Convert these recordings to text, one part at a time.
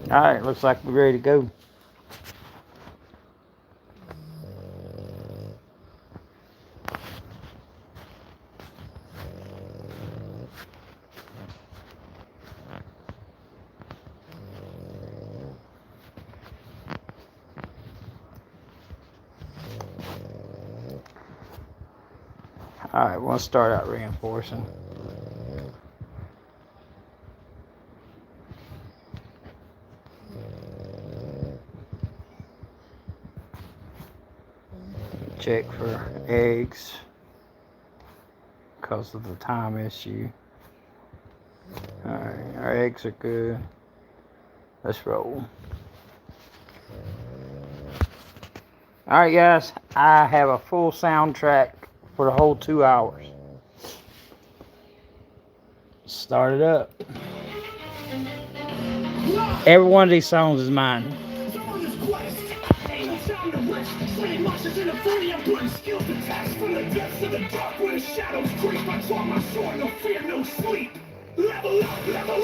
Alright, looks like we're ready to go. Alright, we'll start out reinforcing. Check for eggs because of the time issue. Alright, our eggs are good. Let's roll. Alright, guys, I have a full soundtrack for the whole 2 hours. Start it up. Every one of these songs is mine. Level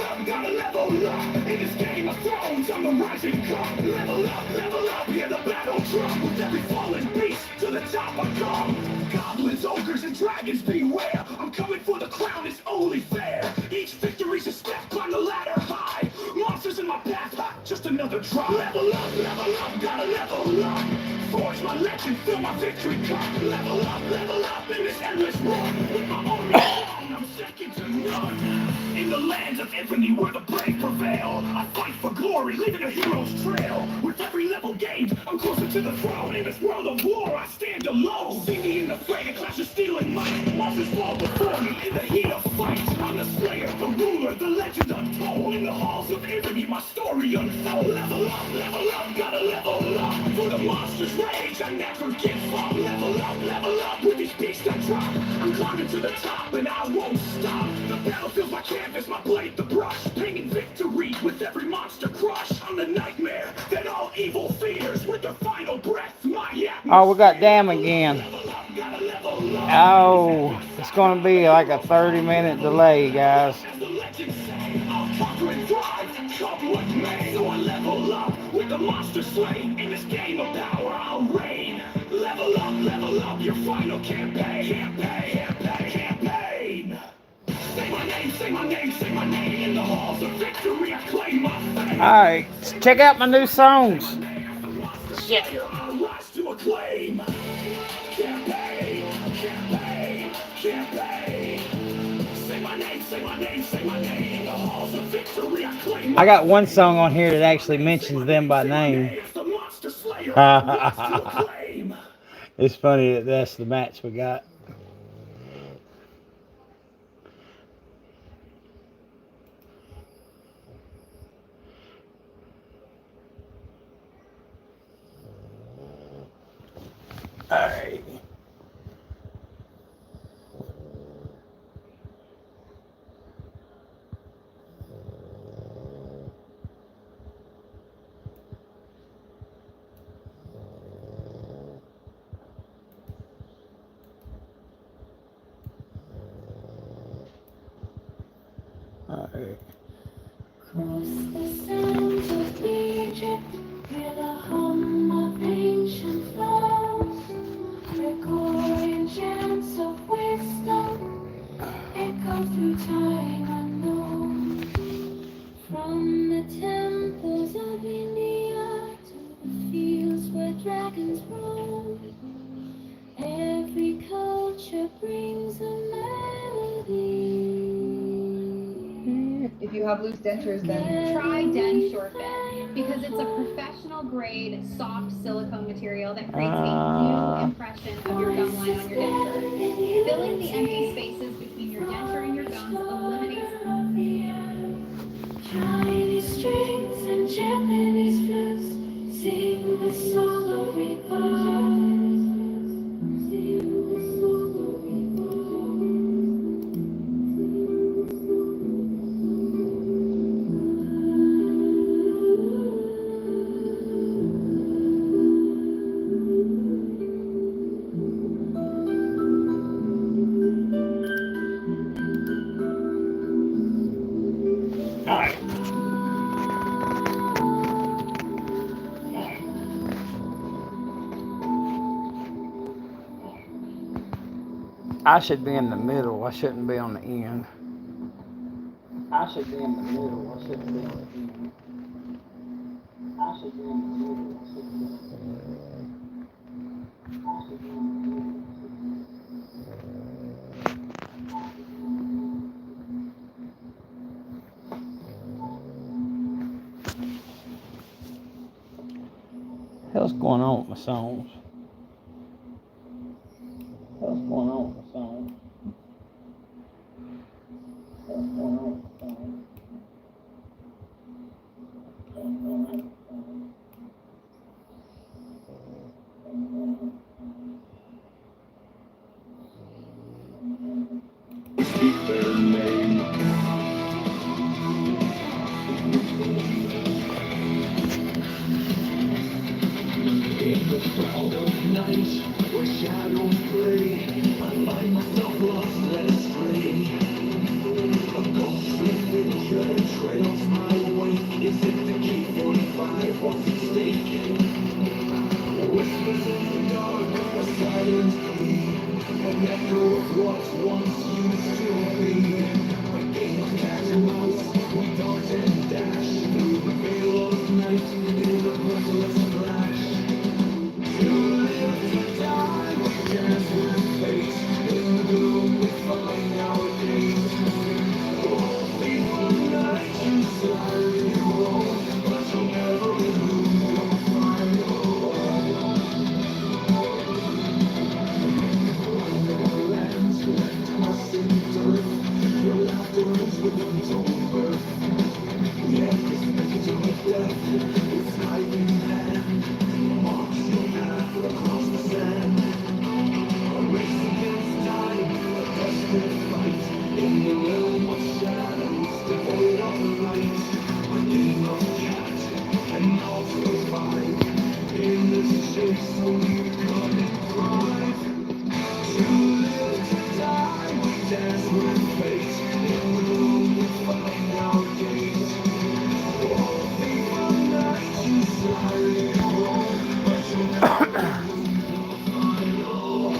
up, gotta level up. In this game of thrones, I'm the rising god. Level up, hear the battle drum. With every fallen beast, to the top I come. Goblins, ogres, and dragons, beware. I'm coming for the crown, it's only fair. Each victory's a step, climb the ladder high. Monsters in my path, ha, just another drop. Level up, gotta level up. Forge my legend, fill my victory cup. Level up in this endless run. With my army strong, I'm second to none. In the lands of infamy where the brave prevail, I fight for glory, leaving a hero's trail. With every level gained, I'm closer to the throne. In this world of war, I stand alone. See me in the fray, a clash of steel and might. Monsters fall before me in the heat of fight. I'm the slayer, the ruler, the legend untold. In the halls of infamy, my story unfolds. Level up, gotta level up. For the monster's rage, I never give up. Level up, with these beasts I drop. I'm climbing to the top and I won't stop. The battlefield's my canvas, my blade the brush. Painting victory with every monster crush. I'm the nightmare that all evil fears. With the final breath, my atmosphere. Oh, we got damn again. Oh, it's going to be like a 30-minute delay, guys. As the legends say, I'll conquer and thrive. Come what may. So I level up with the monster slain. In this game of power, I'll reign. Level up your final campaign. Campaign. Say my name, say my name, say my name. In the halls of victory, I claim my fame. Alright, check out my new songs. Shit. I'll rise to acclaim. Campaign. Say my name, say my name, say my name. In the halls of victory, I claim. I got one song on here that actually mentions them by name. It's funny that that's the match we got. Alright. Alright. Cross the sands of Egypt, hear the hum of ancient flows, Gregorian chants of wisdom, echo through time unknown. From the temples of India to the fields where dragons roam, every culture brings a melody. If you have loose dentures, then try DenSureFit because it's a professional grade soft silicone material that creates a new impression of your gum line on your denture. Filling the empty spaces between your denture and your gums eliminates Chinese strings and Japanese flutes sing the song of rebirth. I should be in the middle. I shouldn't be on the end. I should be in the middle. I shouldn't be on the end. I should be in the middle. I shouldn't be on the end. I should be in the middle. Hell's going on with my songs? Hell's going on with my songs? Hell's going on with my songs? Hell's going on with my songs? Speak their name. In the crowd of night, where shadows play, I find myself lost and astray. A ghostly figure trails my way. Is it the K-45? What's at stake? Whispers in the dark, a silent plea, an echo of what once used to be. A game of cat and mouse, we dart and dash through the veil of night in a breathless flash. To live, to die, we dance with fate. In the gloom we find our gate. All people night you slightly wrong, but you'll never lose your final. Lands left us in dirt. Your laughter is with untold birth. Yet this picture of death, its hiding hand, marks your path across the sand. A race against time, a desperate fight, in the realm of shadows, devoid of light. A game of cat and mouse goes by. In this chase, only God and pride. To live, to die, we dance with fate. In the gloom we find our gate. All people night you slightly wrong, but you'll never lose your final.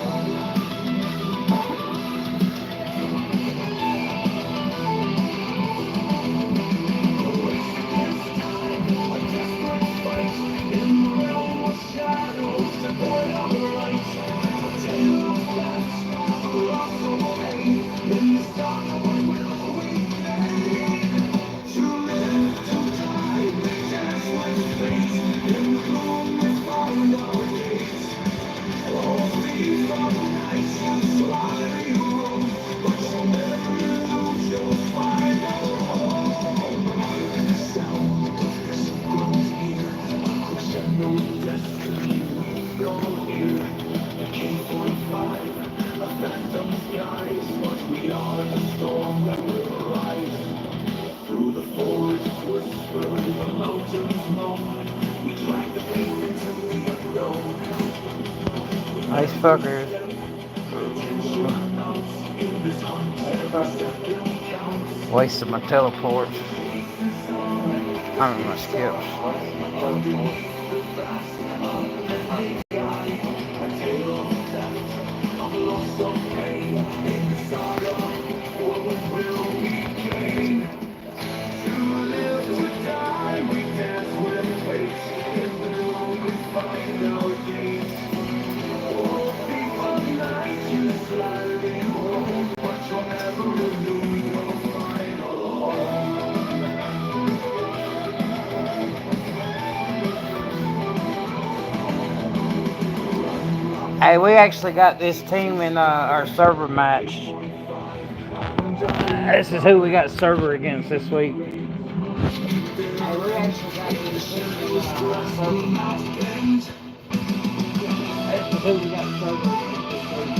A race against time, a desperate fight. In the realm of shadows, devoid of light. A tale of facts, a loss of pain. In this dark world, will we play? To live, to die, we dance with fate. In the gloom we find our gate. All thieves of night you slightly wrong, but you'll never lose your final home. The sound of prison grows near, a crescendo of destiny we all hear. The K-45, a phantom skies, but we are the storm that will arise. Through the forest whisper, the mountains moan, we drag the pain into the unknown. Nice fuckers. Wasted my teleports. I mean my skips. Hey, we actually got this team in our server match. This is who we got server against this week. Hey, we actually got this team in our server match. This is who we got server against this week.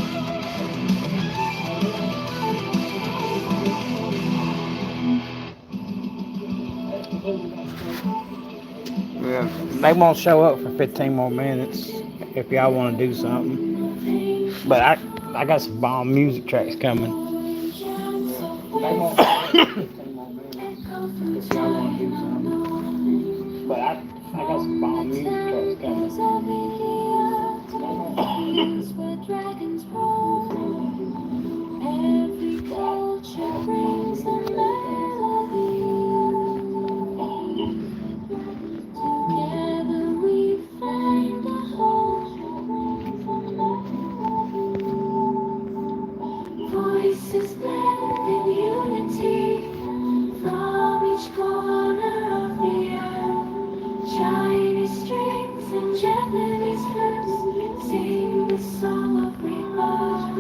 Yeah, they won't show up for 15 more minutes if y'all want to do something. But I got some bomb music tracks coming. They won't show up for 15 more minutes if y'all want to do something. But I got some bomb music tracks coming. each corner of the earth. Chinese strings and Japanese flutes sing the song of rebirth.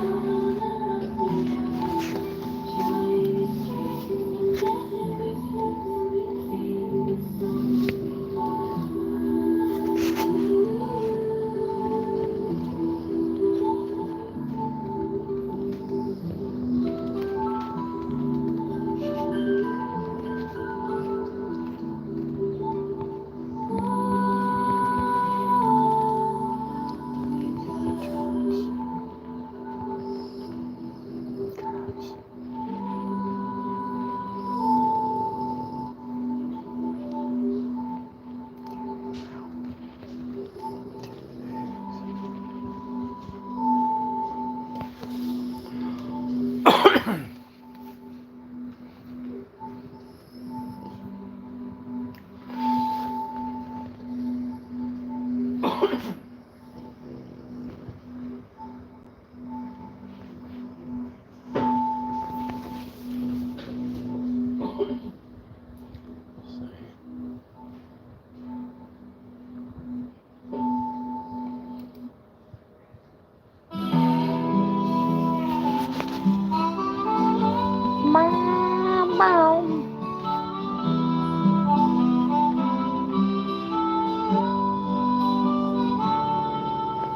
Chinese strings and Japanese flutes sing the song of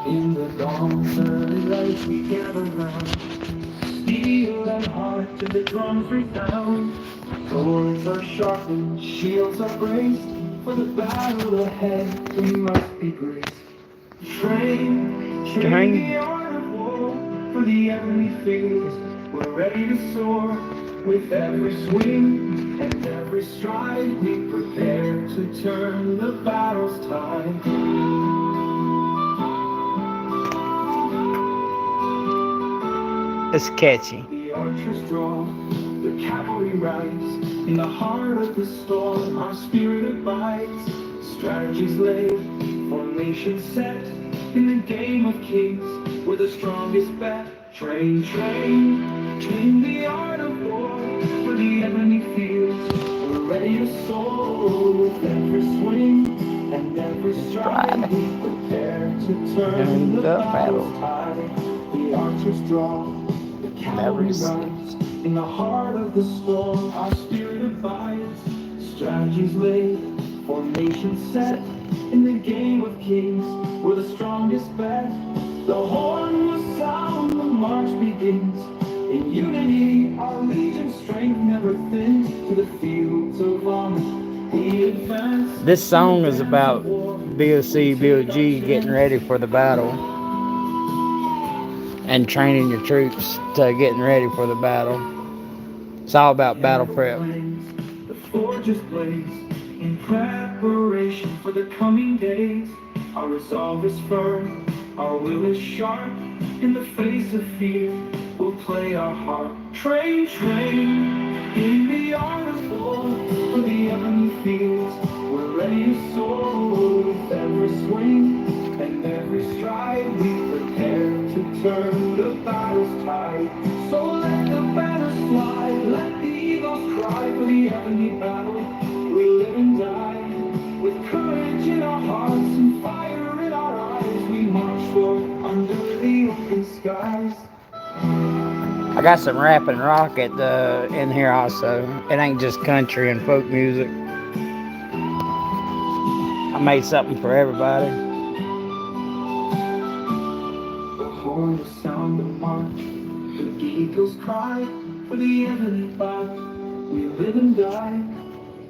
In the dawn's early light we gather round, steel and heart to the drums resound. Swords are sharpened, shields are braced, for the battle ahead we must be braced. Train the art of war, for the enemy fears we're ready to soar. With every swing and every stride we prepare to turn the battle's tide. It's catchy. The archers draw, the cavalry rise. In the heart of the storm, our spirit abides. Strategies laid, formations set. In the game of kings, we're the strongest bet. Train the art of war. For the enemy fears, we're ready to soar. With every swing and every stride, we prepare to turn the battle's tide. The archers draw, the cavalry rise. In the heart of the storm, our spirit abides. Strategies laid, formations set. In the game of kings, we're the strongest bet. The horn will sound, the march begins. In unity, our legion's strength never thins. To the fields of arms, we advance. This song is about Bill C, Bill G getting ready for the battle and training your troops to getting ready for the battle. It's all about battle prep. The forges blaze in preparation for the coming days. Our resolve is firm, our will is sharp. In the face of fear, we'll play our harp. Train in the art of war. For the enemy fears, we're ready to soar. With every swing and every stride, we prepare to turn the battle's tide. So let the banners fly, let the eagles cry. For the heavenly battle, we live and die. With courage in our hearts and fire in our eyes, we march forth under the open skies. I got some rap and rock in here also. It ain't just country and folk music. I made something for everybody. The horn will sound the march, the eagles cry. For the heavenly battle, we live and die.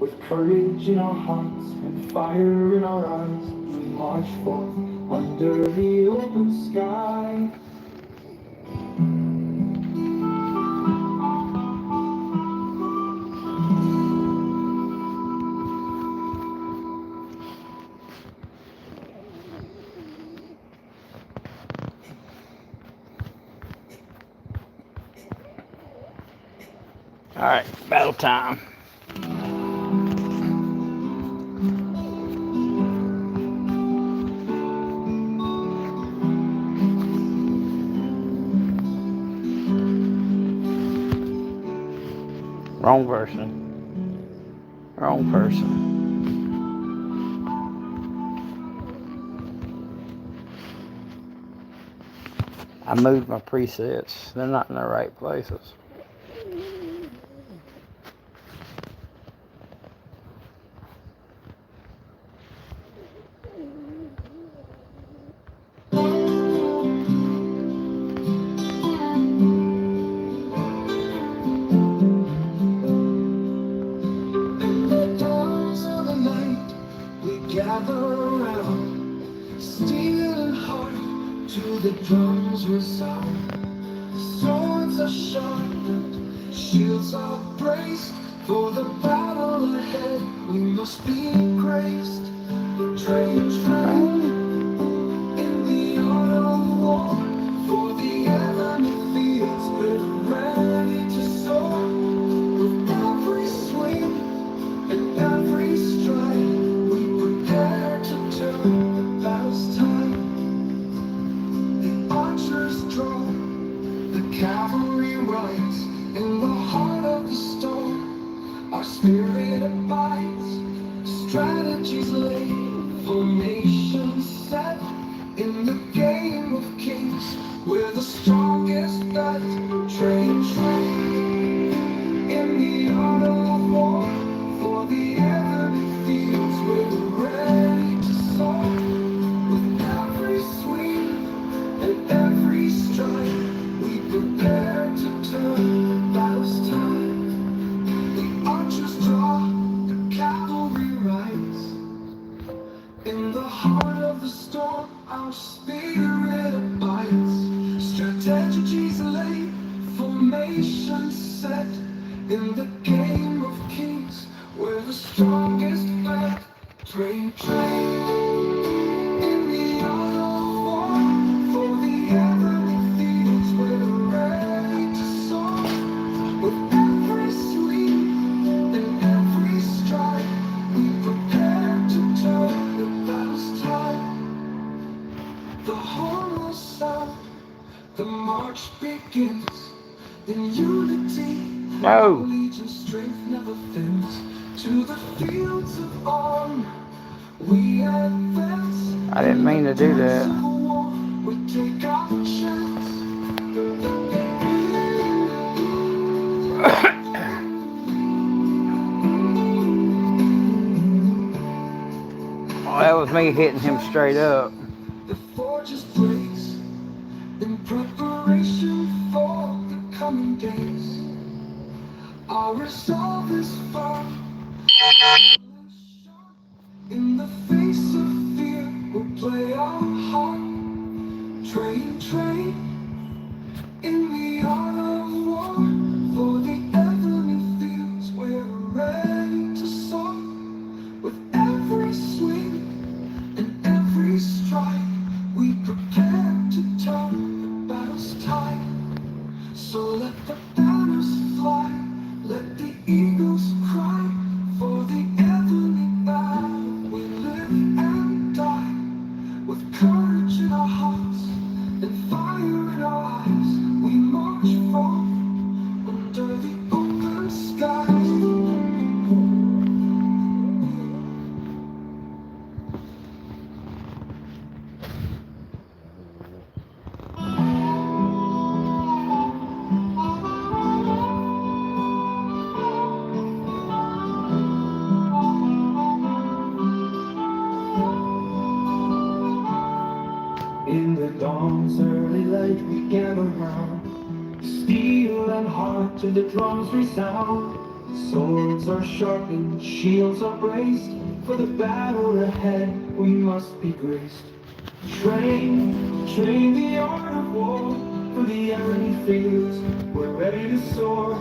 With courage in our hearts and fire in our eyes, we march forth under the open sky. All right, battle time. Wrong version. Wrong person. I moved my presets. They're not in the right places. Gather around, steel and heart to the drums resound. Swords are sharpened, shields are braced. For the battle ahead, we must be graced. Train, train, in the art of war. For the enemy fields, we're ready to soar. With every swing and every stride, prepare to turn the battle's tide. The archers draw, the cavalry rides. In the heart of the storm, our spirit abides. Strategies laid, formations set. In the game of kings, we're the strongest bet. Train, train, in the art of war. For the enemy fields, we're ready to soar. With every swing and every stride, we prepare to turn the battle's tide. The archers draw, the cavalry rides. In the heart of the storm, our spirit abides. Strategies laid, formations set. In the game of kings, we're the strongest bet. Train, train, in the art of war. For the enemy fields, we're ready to soar. With every swing and every stride, we prepare to turn the battle's tide. The horn will sound, the march begins. In unity, No. Legion's strength never thins. To the fields of arms, we advance. I didn't mean to do that. We take our chance. Oh, that was me hitting him straight up. The forges blaze in preparation for the coming days. Our resolve is firm. In the face of fear, we'll play our heart. Train, train, in the art of war. For the enemy fields, we're ready to soar. With every swing and every stride, we prepare to turn the battle's tide. So let the banners fly, let the eagles cry. For the heavenly battle, we live and die. With courage in our hearts and fire in our eyes, we march forth under the open skies. In the dawn's early light we gather round. Steel and heart to the drums resound. Swords are sharpened, shields are braced. For the battle ahead we must be graced. Train, train the art of war. For the enemy fields, we're ready to soar.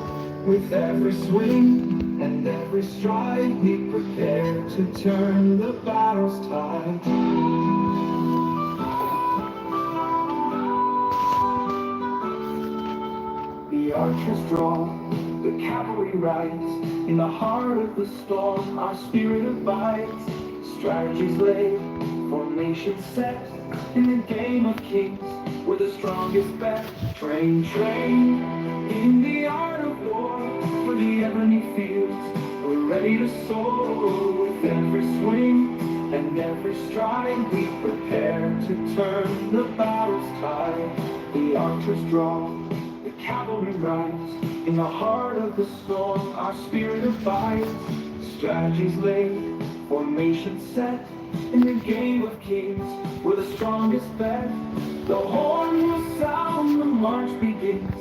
With every swing and every stride, we prepare to turn the battle's tide. The archers draw, the cavalry rides. In the heart of the storm, our spirit abides. Strategies laid, formations set. In the game of kings, we're the strongest bet. Train, train, in the art of war. For the enemy fields, we're We're ready to soar with every swing and every stride. We prepare to turn the battle's tide. The archers draw, the cavalry rides. In the heart of the storm, our spirit abides. Strategies laid, formation set. In the game of kings, we're the strongest bet. The horn will sound, the march begins.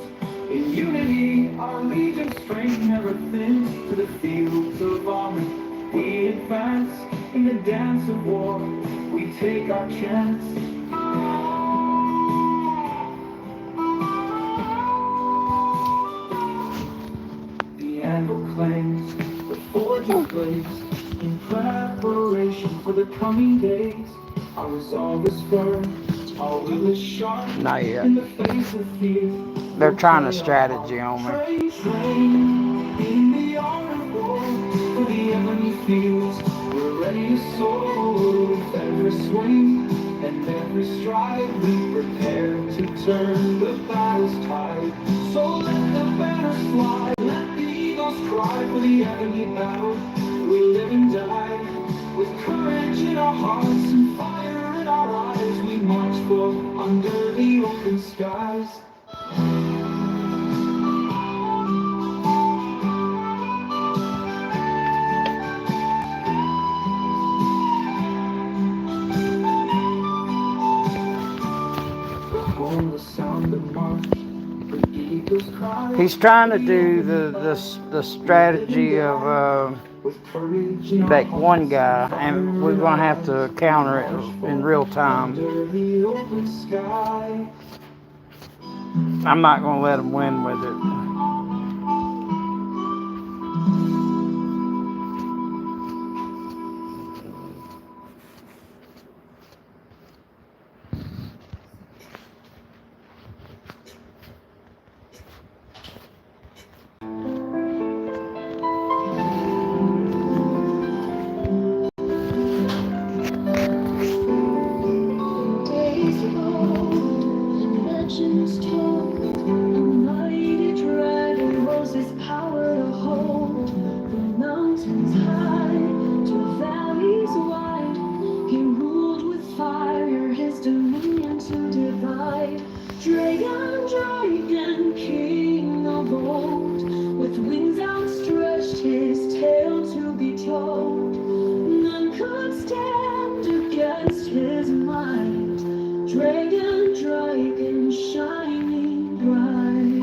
In unity, our legion's strength never thins. To the fields of armor, we advance. In the dance of war, we take our chance. The anvil clangs, the forge is blazed. In preparation for the coming days, our resolve is firm, our will is sharp. Not yet. In the face of fear, They're trying a strategy on me. train in the art of war, for the enemy fields, we're ready to soar. With every swing and every stride, we prepare to turn the battle's tide. So let the banners fly, let the eagles cry for the enemy battle. We live and die with courage in our hearts and fire in our eyes. We march forth under the open skies. The horn will sound the march, the eagles cry. He's trying to do the strategy of With courage in our that one hearts guy, and and we're gonna have to counter it in real time. under the open sky. I'm not gonna let him win with it. Days of old, legends told, a mighty dragon was his power to hold. From mountains high to valleys wide, he ruled with fire, his dominion to divide. Dragon, dragon, king of old, with wings outstretched, his tale to be told. None could stand against his might. Dragon, dragon, shining bright.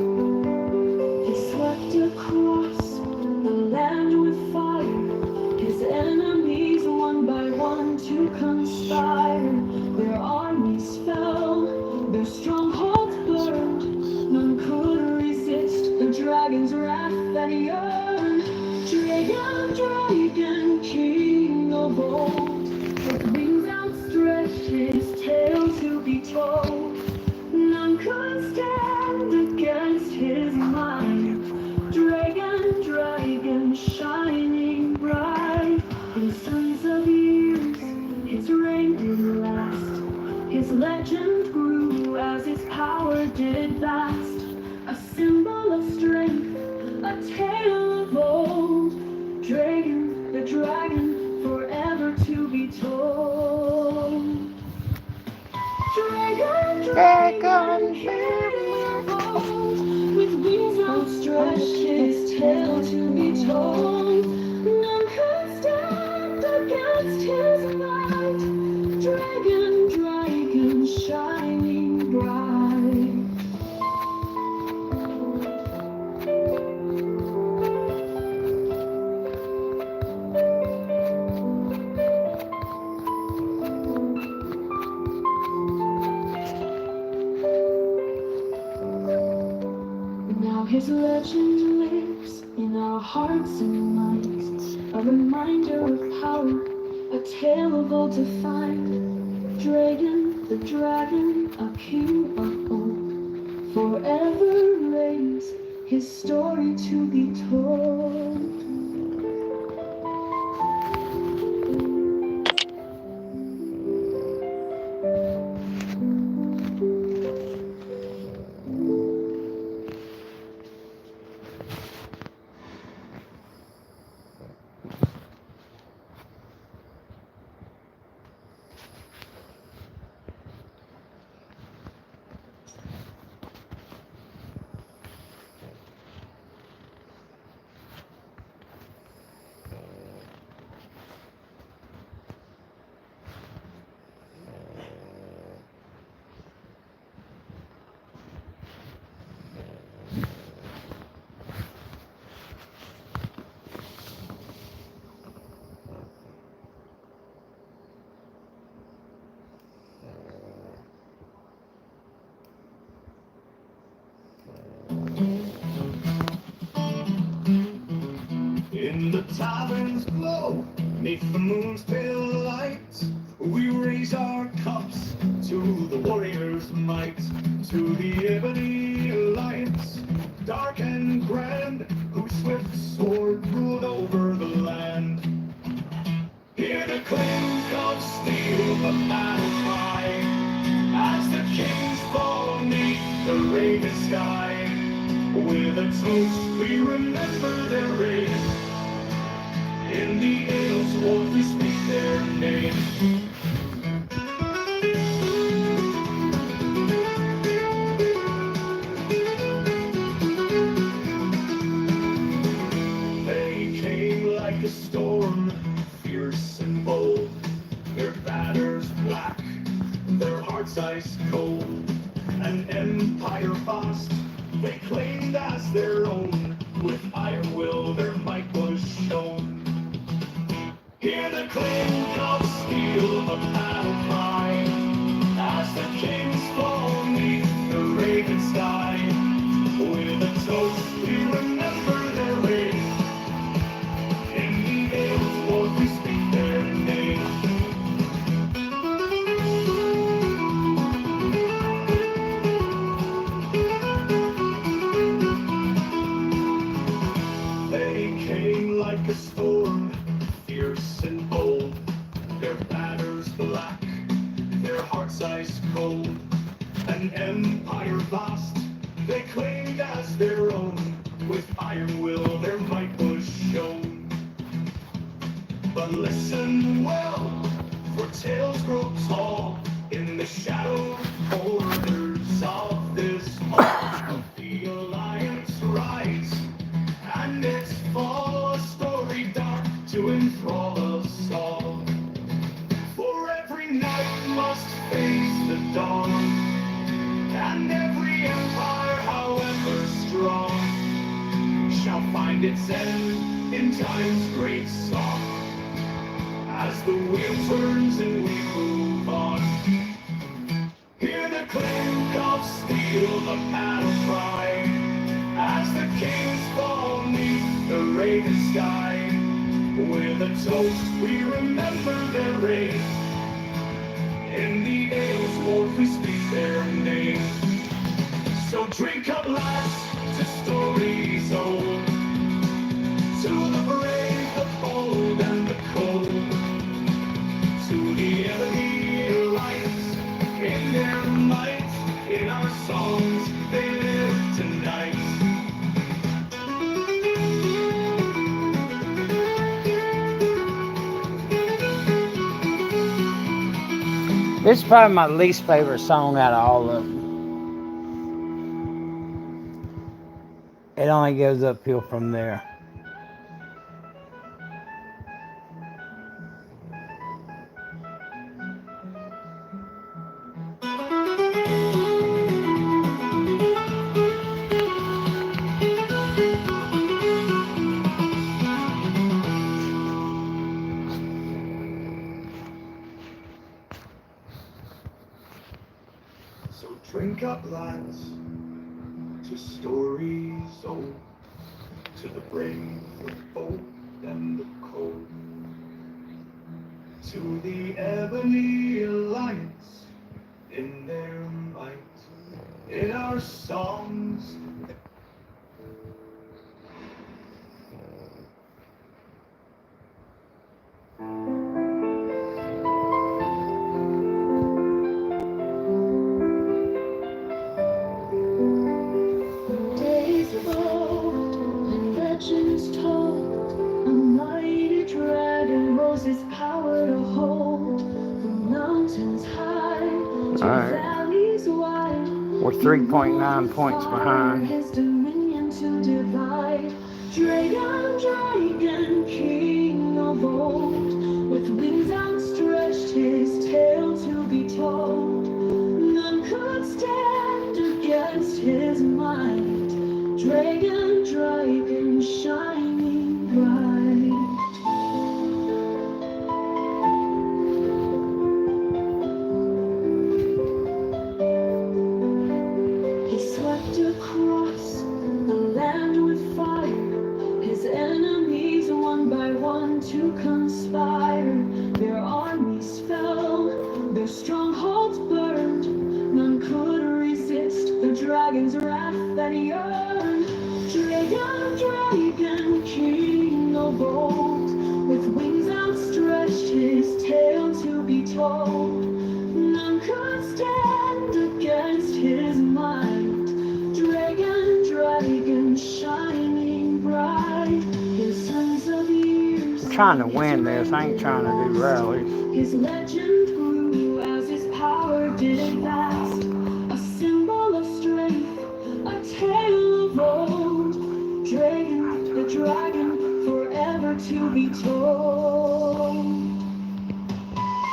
He swept across the land with fire, his enemies one by one to conspire. Their armies fell, their strongholds burned. None could resist the dragon's wrath that yearned. Dragon, dragon, king of old, with wings outstretched, his tale to be told. None could stand against his might. Dragon, dragon, shining bright. In sons of years, his reign did last. His legend grew as his power did vast. A symbol of strength, a tale of old. Dragon, the dragon, forever to be told. Dragon, dragon, king of old, with wings outstretched, his tale to be told. None could stand against his might. Dragon, dragon, shining bright. Now his legend lives in our hearts and minds, a reminder of power, a tale of old to find. Dragon, the dragon, a king of old, forever reigns, his story to be told. the taverns glow, neath the moon's pale light, we raise our cups to the warrior's might, to the Ebony Alliance, dark and grand, whose swift sword ruled over the land. Hear the clink of steel, the battle cry, as the kings fall neath the raven sky. With a toast we remember their reign, in the ale's wharf we speak their name. They came like a storm, fierce and bold, their banners black, their hearts ice cold, an empire vast they claimed as their own, with iron will their might was shown. Hear the clink of steel, the battle cry, as the kings fall neath the raven sky. With a toast we remember their reign, in the ale's wharf we speak their name. They came like a storm, fierce and bold, their banners black, their hearts ice cold, an empire vast they claimed as their own, with iron will their might was shown. But listen well, for tales grow tall in the shadowed corners of this hall. The Alliance rise, and its fall a story dark to enthrall us all. For every night must face the dawn, and every empire, however strong, shall find its end in time's great song, as the wheel turns and we move on. Hear the clink of steel, the battle cry, as the kings fall neath the raven sky. With a toast we remember their reign, in the ale's wharf we speak their name. So drink up, lads, to stories old, to the brave, the bold, and the cold, to the Ebony Alliance, in their might, in our songs they live tonight. This is probably my least favorite song out of all of them. It only goes uphill from there. So drink up, lads, to stories old, to the brave, the bold, and the cold, to the Ebony Alliance, in their might, in our songs. Days of old, and legends told, a mighty dragon rose his power to hold from mountains high to Alright. valleys wide. We're 3.9 points behind. His dominion to divide. Dragon, king of old, with wings outstretched, his tale to be told. None could stand against his might. Dragon, shining bright. He swept across the land with fire, his enemies one to conspire. Their armies fell, their strongholds burned. None could resist the dragon's wrath that yearned. Dragon, dragon, king of old, with wings outstretched, his tale to be told. None could stand against his might. Dragon, dragon, shining bright. His sons of years. I'm trying to win this. I ain't trying to do rallies. His legend grew as his power did vast. A symbol of strength, a tale of old. Dragon, the dragon, forever to be told.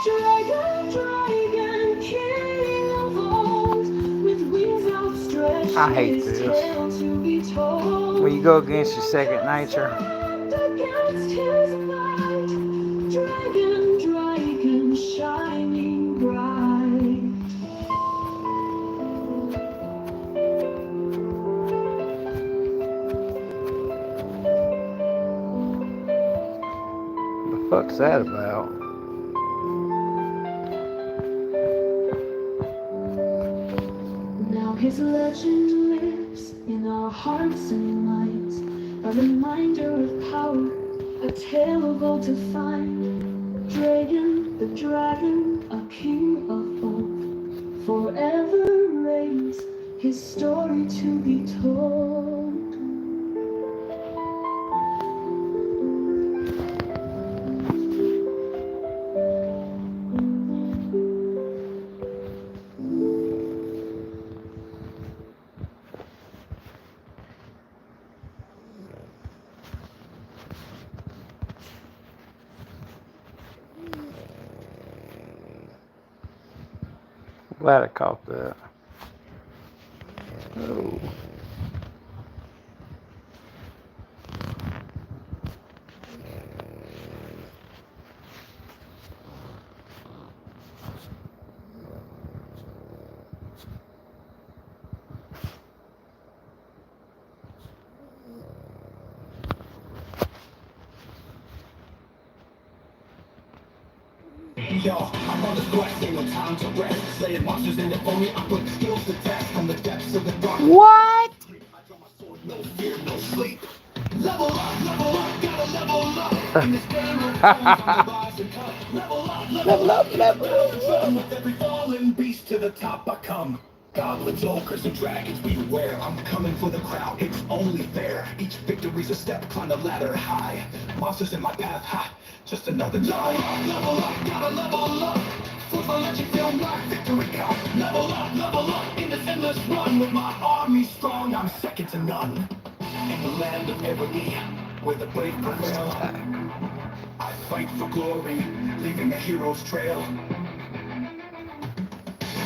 Dragon, dragon, king of old, with wings outstretched, I hate his this. tale to be told. When you go against your second nature. Stand against his might. Dragon, dragon, shining bright. What the fuck's that about? Now his legend lives in our hearts and minds, a reminder of power, a tale of old to find. Dragon, the dragon, a king of old, forever reigns, his story to be told. Glad I caught that. Oh. Yo, I'm on this quest, ain't no time to rest. Slaying monsters in the phony, I put skills to test from the depths of the dark. What? I draw my sword, no fear, no sleep. Level up, gotta level up. In this game of thrones, I'm the rise and cut. Level up, with every fallen beast to the top I come. Goblins, ogres, and dragons, beware. I'm coming for the crowd, it's only fair. Each victory's a step, climb the ladder high. Monsters in my path, ha, just another die. Level up, gotta level up. Force my legend, feel my victory come. Level up, in this endless run. With my army strong, I'm second to none. In the land of ebony, where the brave prevail, I fight for glory, leaving a hero's trail.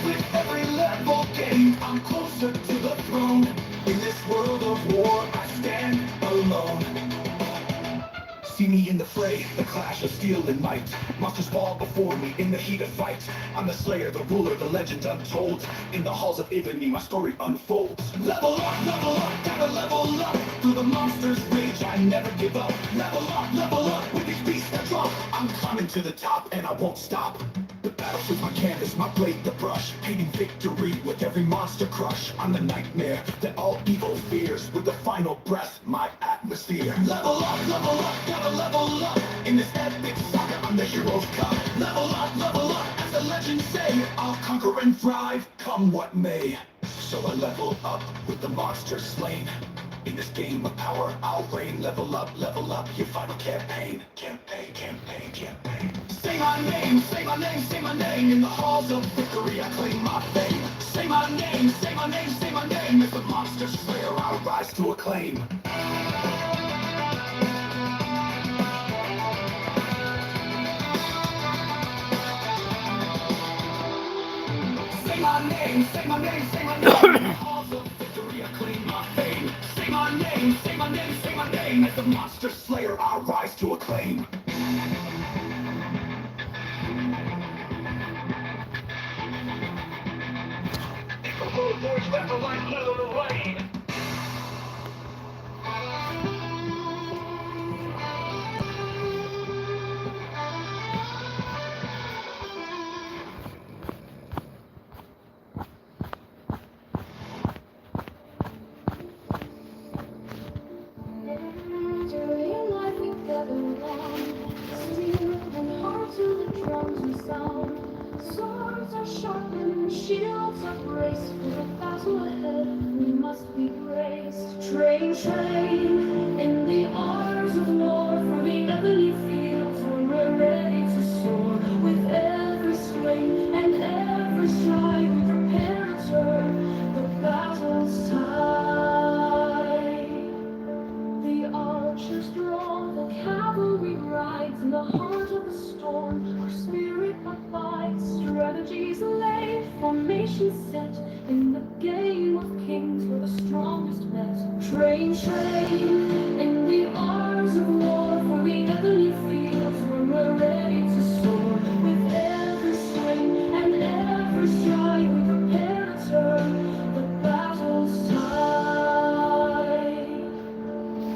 With every level gained, I'm closer to the throne. In this world of war, I stand alone. See me in the fray, the clash of steel and might. Monsters fall before me in the heat of fight. I'm the slayer, the ruler, the legend untold. In the halls of ebony, my story unfolds. Level up, gotta level up. Through the monster's rage, I never give up. Level up, with these beasts that drop. I'm climbing to the top, and I won't stop. The battlefield's my canvas, my blade the brush. Painting victory with every monster crush. I'm the nightmare that all evil fears. With the final breath, my atmosphere. Level up, gotta level up. In this epic saga, I'm the hero's cup. Level up, as the legends say. I'll conquer and thrive, come what may. So I level up with the monsters slain. In this game of power, I'll reign. Level up, your final campaign. Campaign. Say my name, say my name, say my name. In the halls of victory, I claim my fame. Say my name, say my name, say my name. As the monster slayer, I'll rise to acclaim. Say my name, say my name, say my name. In the halls of victory, I claim my fame. Say my name, say my name, say my name. As the monster slayer, I'll rise to acclaim. Boys left the line, clear the lane. shields are braced for the battle ahead. We must be braced. Train, train, in the arms of war for the ebony fields where we're ready to soar. With every swing and every stride, we prepare to turn the battle's tide. The archers draw, the cavalry rides, in the heart of the storm, our spirit abides. Strategies laid, formation set, in the game of kings where the strongest met. Train, train, in the arms of war for the ebony fields where we're ready to soar. With every swing and every stride, we prepare to turn the battle's tide.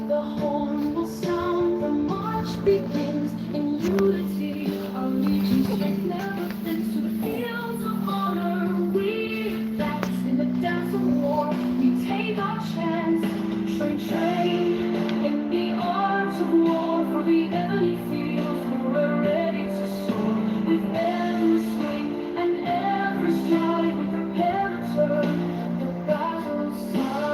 The horn will sound, the march begins in unity. Our legion strength never thins to the fields of honor. We advance in the dance of war. We take our chance. Train, train, in the arms of war for the ebony fields where we're ready to soar. With every swing and every stride, we prepare to turn the battle's tide.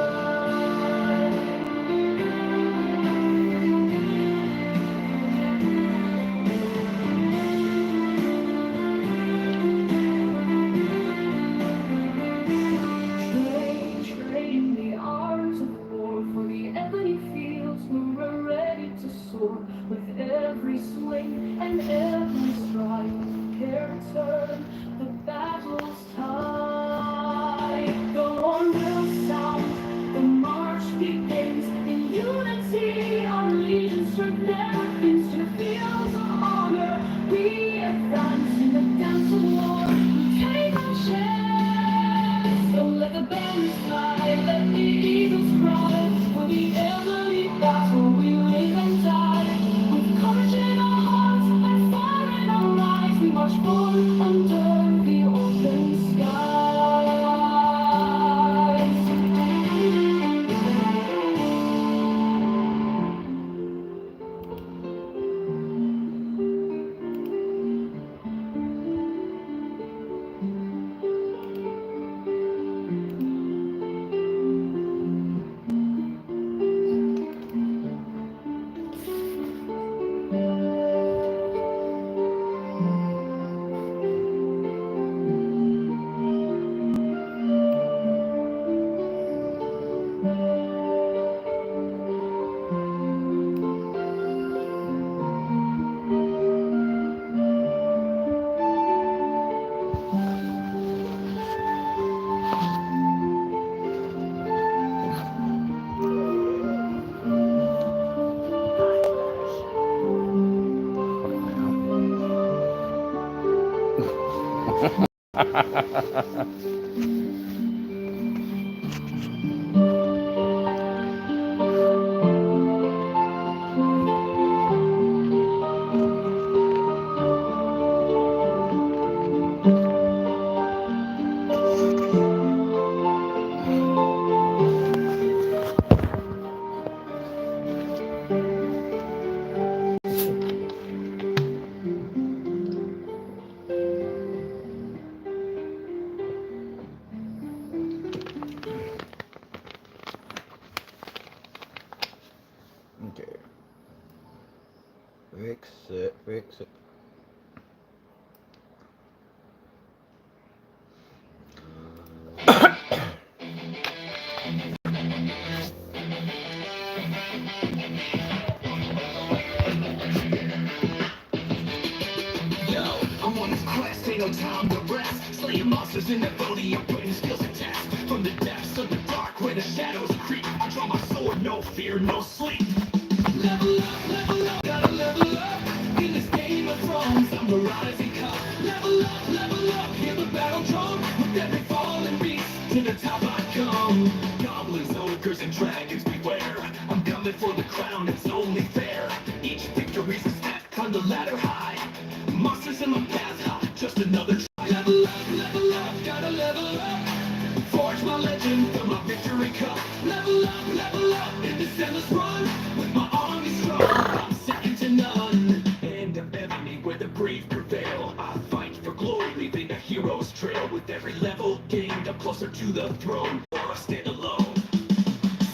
Train, the arms of war for the ebony fields where we're ready to soar. With every swing and every stride, we prepare to turn the battle's tide. The horn will sound, the march begins in unity. Our legion strength never thins to the fields of honor. We advance in the dance of war. We take our chance. So let the banners fly, let the eagles cry. For the ebony battle we live and die. With courage in our hearts and fire in our eyes, we march forward under the open skies. Okay. Fix it, fix it. Yo, I'm on this quest, ain't no time to rest. Slaying monsters in the body, I'm putting skills in test. From the depths of the dark where the shadows creep, I draw my sword, no fear, no sleep. Level up, gotta level up. In this game of thrones, I'm a rising cup. Level up, hear the battle drum. With every fallen beast, to the top I come. Goblins, ogres, and dragons beware. I'm coming for the crown, it's only fair. Each victory's a step on the ladder high. Monsters in my path, just another try. Level up, gotta level up. Forge my legend, fill my victory cup. Level up, in this endless run. With my army strong, I'm second to none. End of ebony, where the brave prevail. I fight for glory, leaving a hero's trail. With every level the throne, or I stand alone.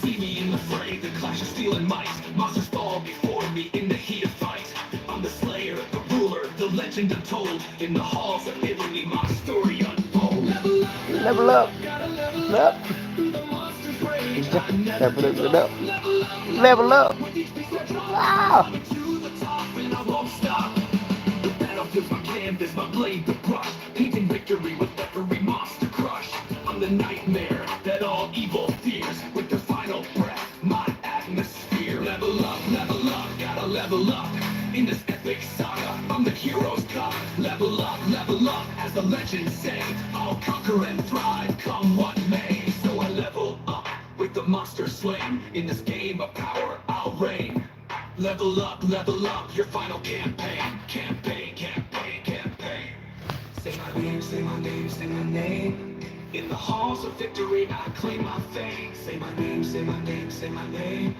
See me in the fray, the clash of steel and might. Monsters fall before me in the heat of fight. I'm the slayer, the ruler, the legend untold. In the halls of Italy, my story unfolds. Level up, Level up. gotta level Up. through the monster's rage. Level up. Level up. With each piece I drop, Wow. I'm to the top and I won't stop. The battlefield's my canvas, my blade the brush. Painting victory with every monster crush. I'm the nightmare that all evil fears. With the final breath, my atmosphere. Level up, gotta level up. In this epic saga, I'm the hero's cup. Level up, as the legends say. I'll conquer and thrive, come what may. So I level up with the monster slain. In this game of power, I'll reign. Level up, your final campaign. Campaign. Say my name, say my name, say my name. In the halls of victory, I claim my fame. Say my name, say my name, say my name.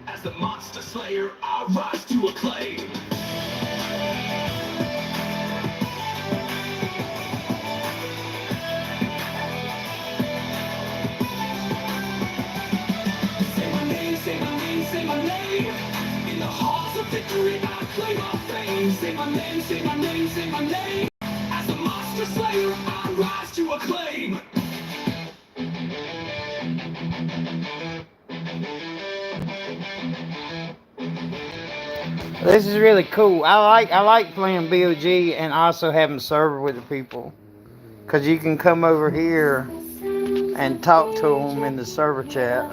As the monster slayer, I rise to acclaim. Say my name, say my name, say my name. In the halls of victory, I claim my fame. Say my name, say my name, say my name. As the monster slayer, I rise to acclaim. This is really cool. I like playing BOG and also having server with the people, cause you can come over here and talk to them in the server chat.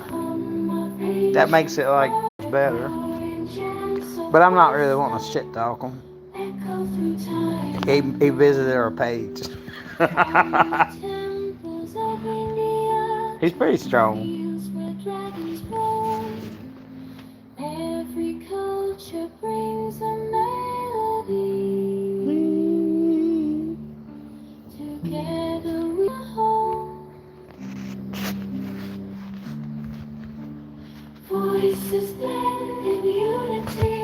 That makes it like better. But I'm not really wanting to shit talk them. He visited our page. He's pretty strong. Every culture brings a melody. Together we are home. Voices blend in unity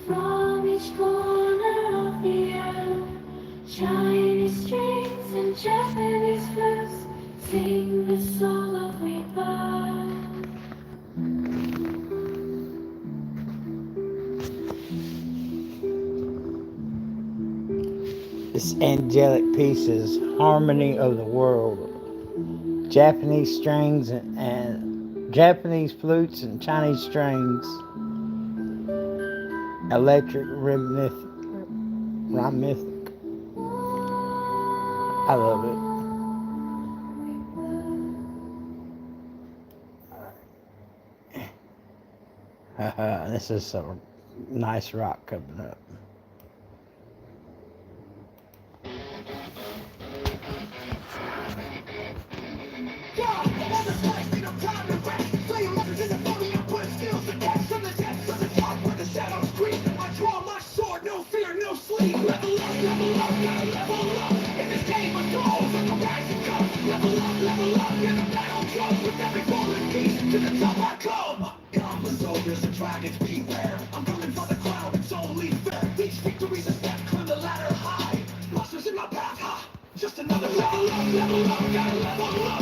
from each corner of the earth. Chinese strings and Japanese flutes sing the song of rebirth. This angelic piece is Harmony of the World. Japanese strings and Japanese flutes and Chinese strings. Electric rhythmic. I love it. This is some nice rock coming up. Dragons beware. I'm coming for the crown, it's only fair. Each victory's a step, climb the ladder high. Monsters in my path, ha! Just another level up, gotta level up.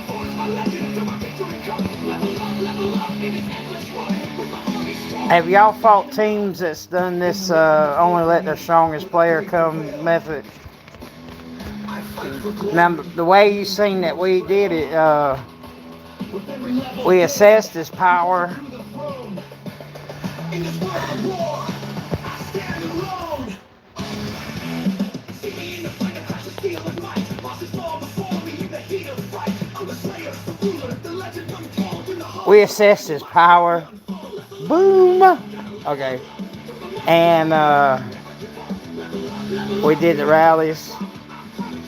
Forge my legend till my victory comes. Level up, in this endless run with my army strong. Have y'all fought teams that's done this only let their strongest player come method? Now, the way you seen that we did it, we assessed his power. In this world of war, I stand alone. See me in the fight, a clash of steel and might. Monsters fall before me in the heat of fight. I'm the slayer, the ruler, the legend untold in the heart. We assessed his power. Boom. Okay. And we did the rallies.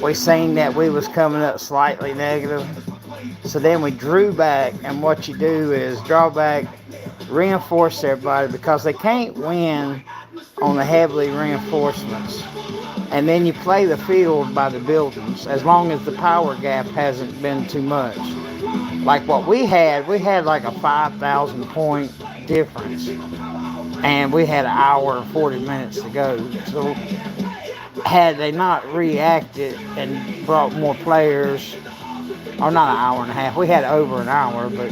We seen that we was coming up slightly negative. So then we drew back, and what you do is draw back, reinforce everybody, because they can't win on the heavily reinforcements. And then you play the field by the buildings, as long as the power gap hasn't been too much. Like what we had like a 5,000 point difference, and we had an hour and 40 minutes to go. So had they not reacted and brought more players, Or not an hour and a half. We had over an hour, but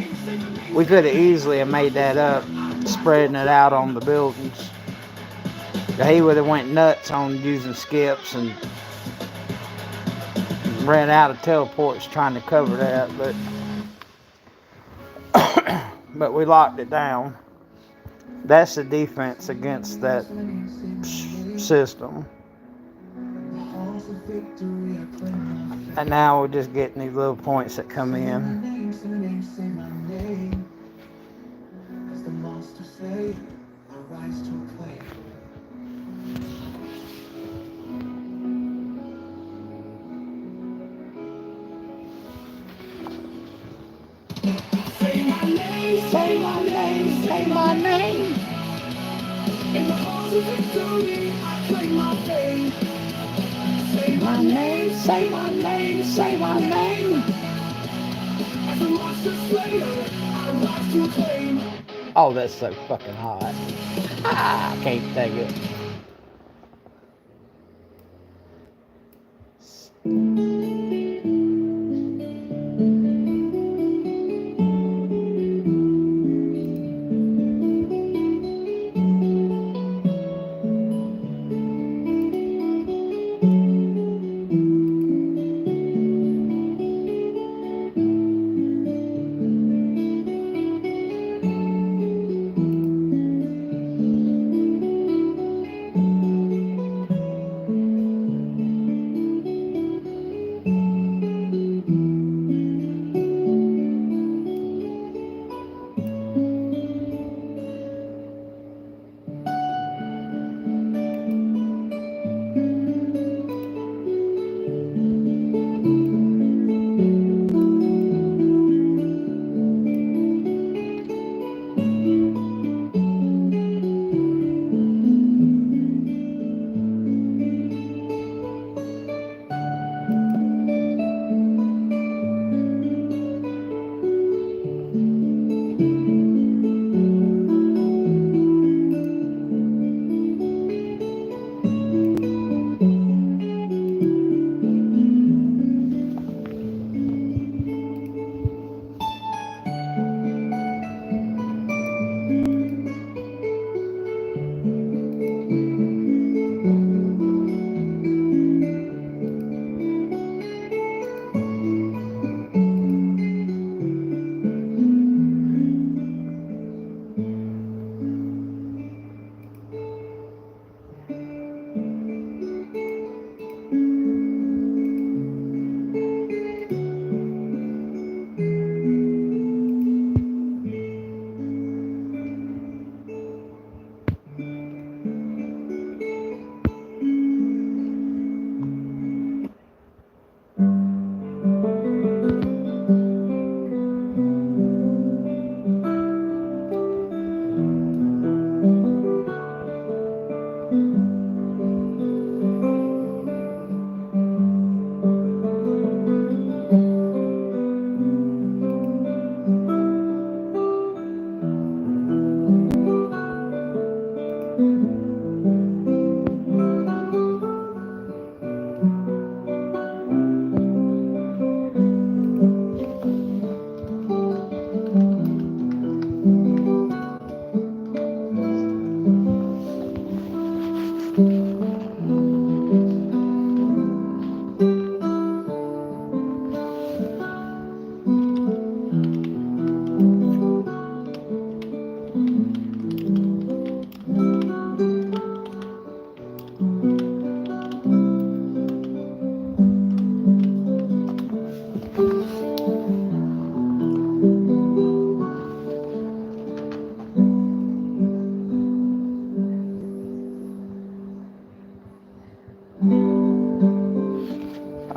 we could have easily have made that up, spreading it out on the buildings. He would have went nuts on using skips and ran out of teleports trying to cover that, but we locked it down. That's the defense against that system. And now we're just getting these little points that come in. Say my name, say my name, say my name. In the halls of victory, I claim my fame. Say my name, say my name, say my name. As a monster slayer, I rise to claim. Oh, that's so fucking hot. I can't take it.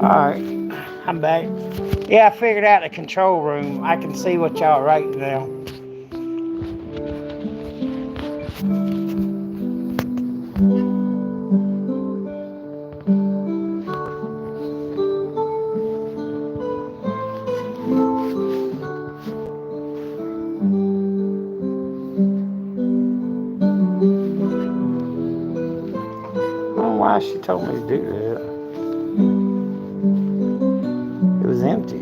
Alright, I'm back. Yeah, I figured out the control room. I can see what y'all are writing now. I don't know why she told me to do that. It was empty.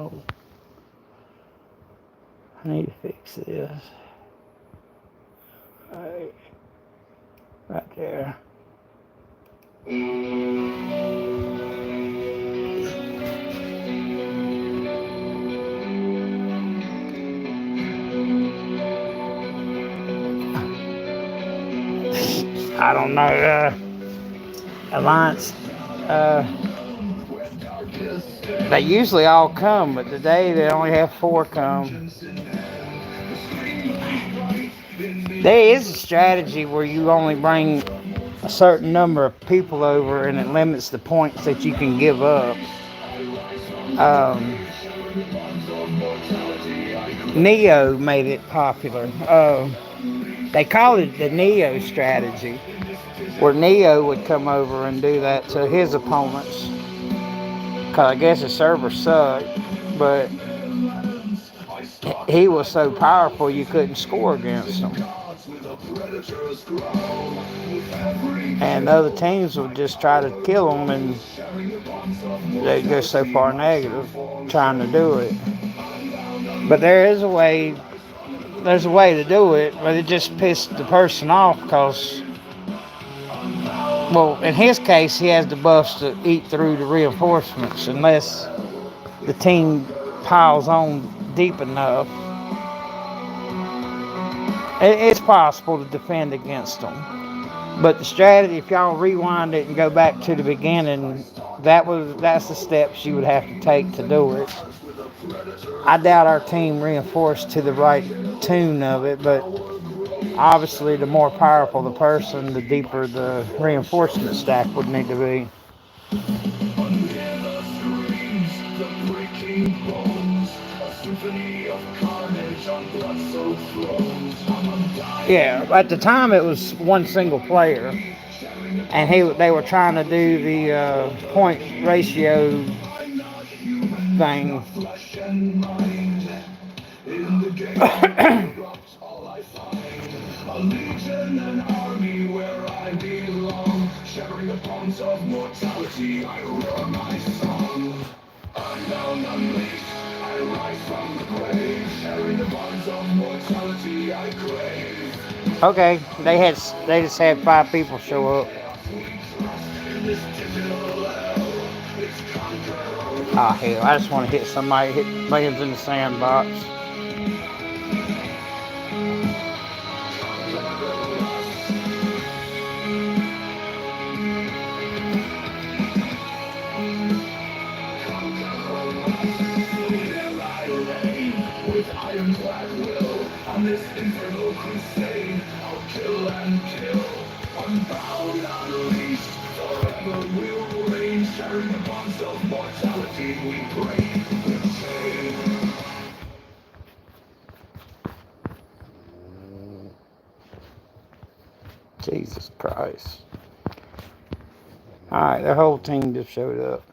Oh, I need to fix this. Right there. I don't know. Alliance. They usually all come, but today they only have 4 come. There is a strategy where you only bring a certain number of people over and it limits the points that you can give up. Neo made it popular. They called it the Neo strategy, where Neo would come over and do that to his opponents. Because I guess his server sucked, but he was so powerful you couldn't score against him. And other teams would just try to kill him, and they'd go so far negative trying to do it. But there's a way to do it, but it just pissed the person off because, well, in his case, he has the buffs to eat through the reinforcements unless the team piles on deep enough. It's possible to defend against them. But the strategy, if y'all rewind it and go back to the beginning, that's the steps you would have to take to do it. I doubt our team reinforced to the right tune of it, but obviously the more powerful the person, the deeper the reinforcement stack would need to be. Yeah, at the time it was one single player, and they were trying to do the point ratio thing. A legion, an army where I belong, shattering the bonds of mortality, I roar my song. Unknown, unleashed, I rise from the grave, shattering the bonds of mortality, I crave. Okay, they just had 5 people show up. Ah, hell, I just want to hit somebody, lands in the sandbox. Ironclad will, on this infernal crusade, I'll kill and kill, unbound, unleashed, forever we'll reign, shattering the bonds of mortality, we break the chain. Jesus Christ. Alright, the whole team just showed up.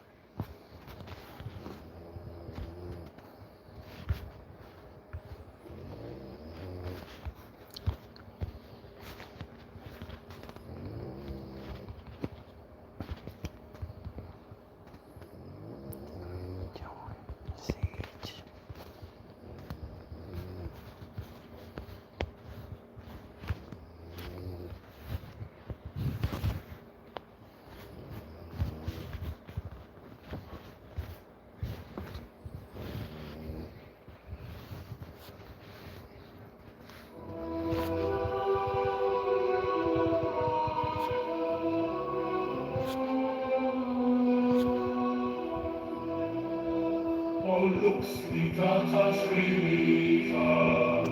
Lux vitatas remitas,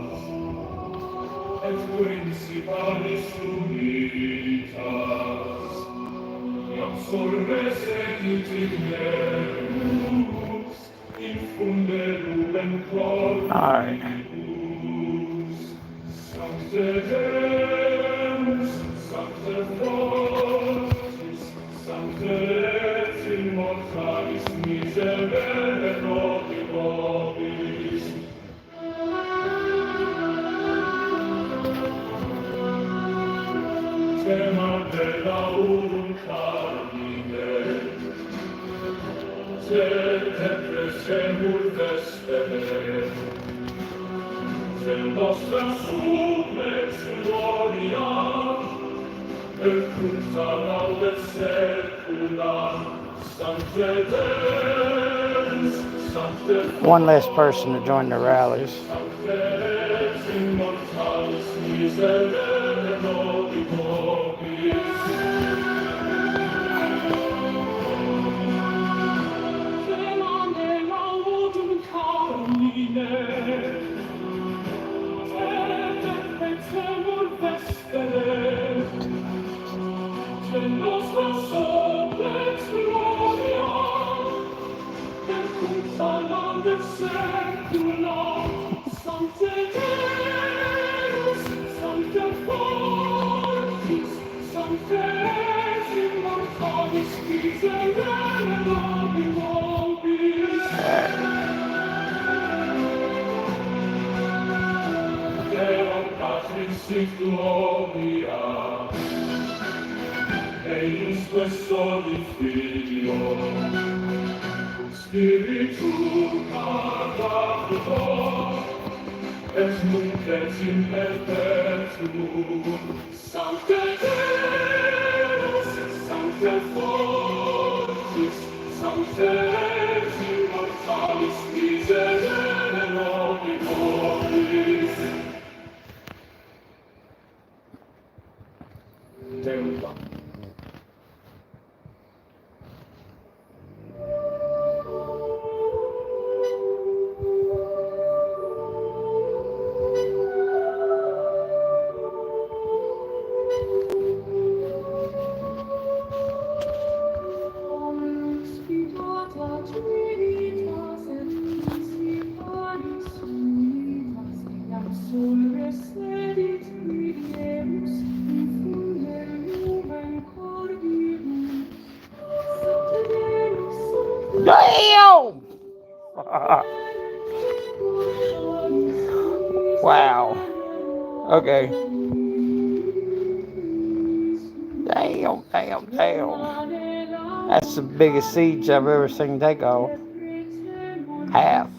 et principalis unitas, iam solves et itinerus, infunde lumen corpus, sancte Deus, sancte fortis, sancte et immortalis miserere nobis. Tema de laurum carmine, te semur vesper, se nostra sumet gloria, per culta laude secula, Sancte Deus, Sancte One less person to join the rallies. Sancte immortalis miserere nobis. Sit gloria, eiusque soli Filio, Spiritu Caritator, et nunc et in perpetuum, Sancte Deus, Sancte Fortis, Sancte immortalis miserere nobis. Deum. Damn! Wow. Okay. Damn. That's the biggest siege I've ever seen take off. Half.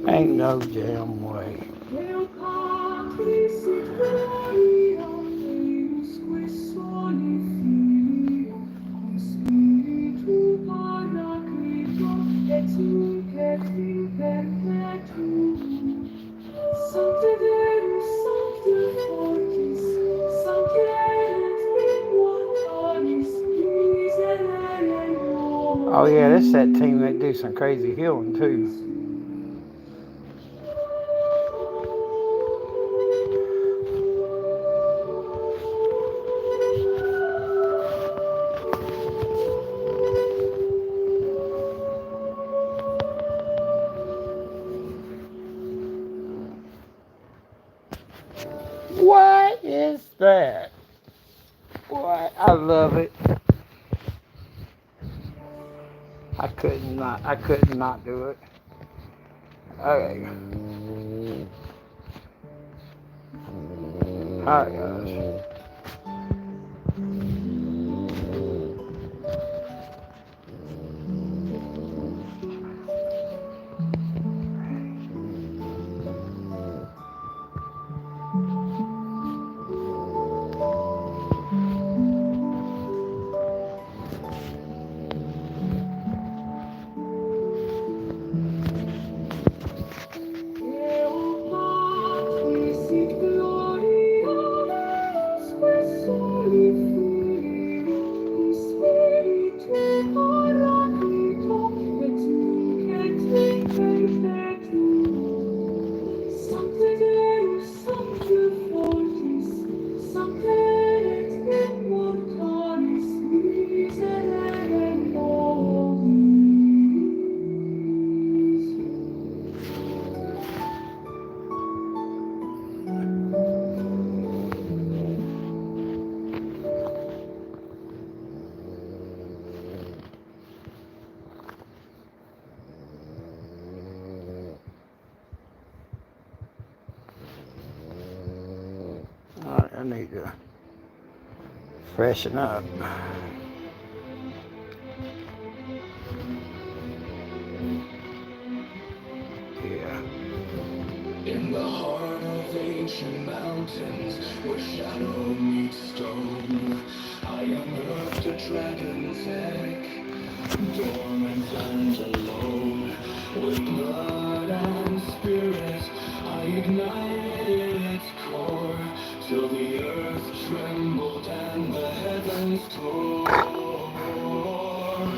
Ain't no damn way. Oh yeah, that's that team that do some crazy healing too. What is that? What? I love it. I could not do it. Okay. Alright guys. I need to freshen up. Yeah. In the heart of ancient mountains, where shadow meets stone, I unearthed a dragon's egg, dormant and alone. With blood and spirit, I ignited its core, till the earth trembled and the heavens tore.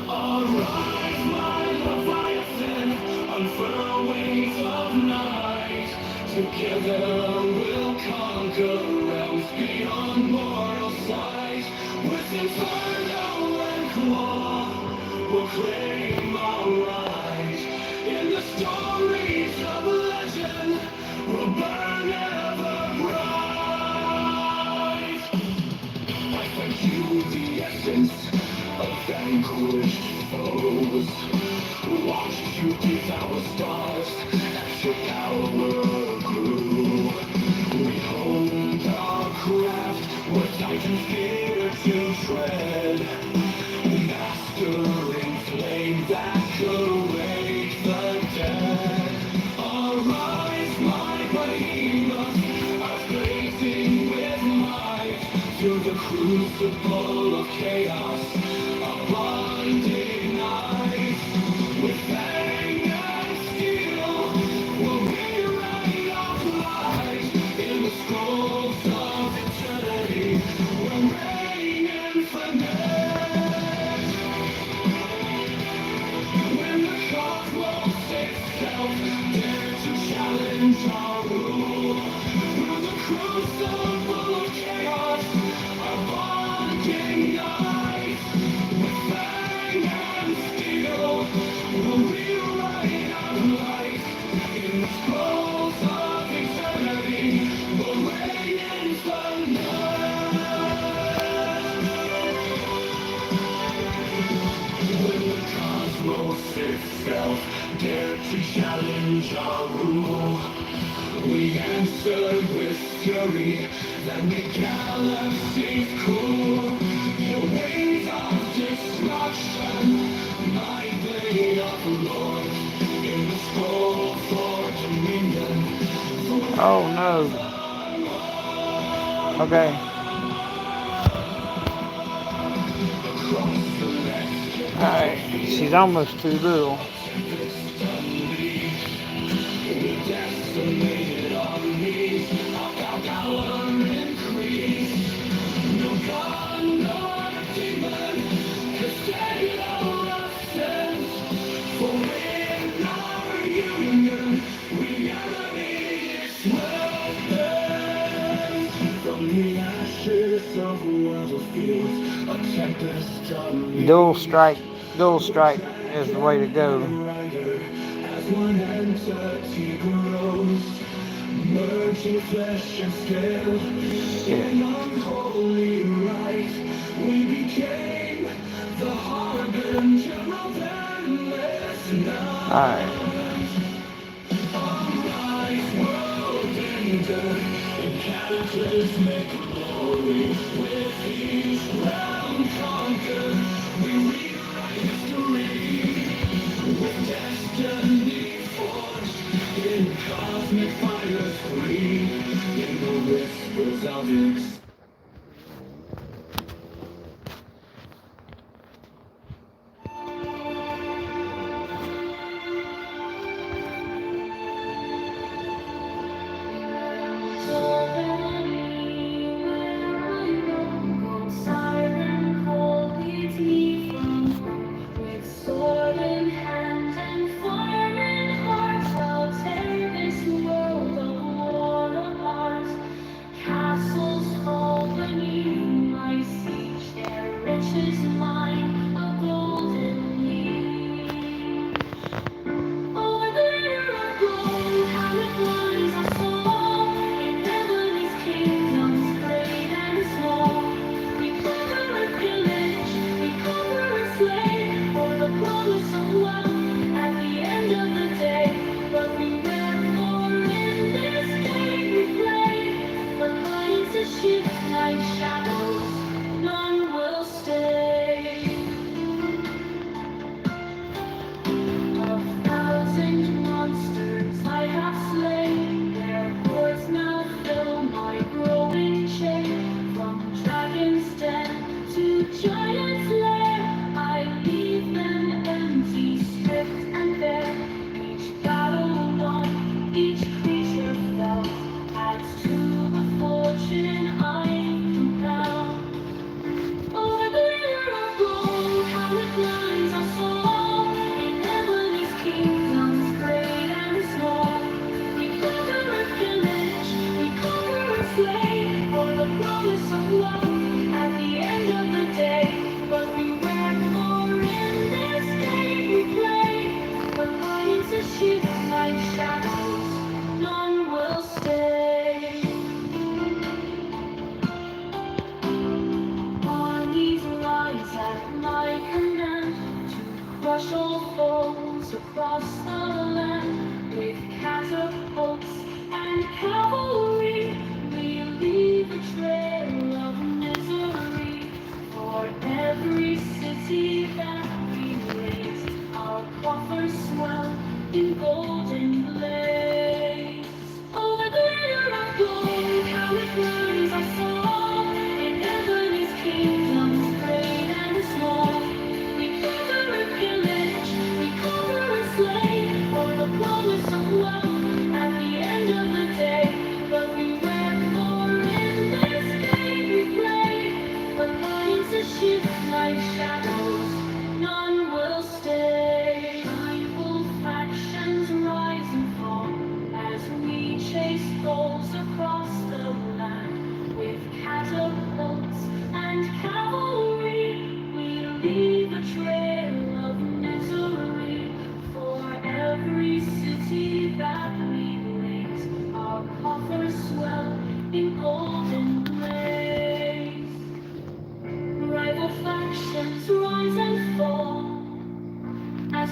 Arise, my Leviathan, unfurl wings of night. Together we'll conquer realms beyond mortal sight. With inferno and claw, we'll claim our right. In the stories of legend, we'll burn ever bright. I thank you, the essence of vanquished foes. Watched you devour stars as your power grew. We honed our craft where titans fear to tread. Mastering flame that could wake the dead. Arise, my behemoth, earth blazing with might. Through the crucible of chaos, a blinding night. With fang and steel, we'll rewrite our plight. In the scrolls of eternity, we'll reign infinite. When the cosmos itself dares to challenge our rule, through the crucible of chaos, our bonding night. With fang and steel, we'll rewrite our life. In the scrolls of eternity, we'll reign infinite. When the cosmos itself dared to challenge our rule, we answered with fury that made galaxies cool. Your ways of destruction, my blade of Lord, in the scroll for dominion. Oh no. Okay. Alright. She's almost too little. Decimated armies, our power increase. No god, no demon can stand our ascent. For in our union, we emanated weapons. From the ashes of world fields, a tempest on Dual strike is the way to go. as one entity grows, merging flesh and scale in unholy right. We became the harbinger of endless night. Alright. Arise, world ender, in cataclysmic glory. With each round conquered, we rewrite history. With destiny forged in cosmic fires free, in the whispers of its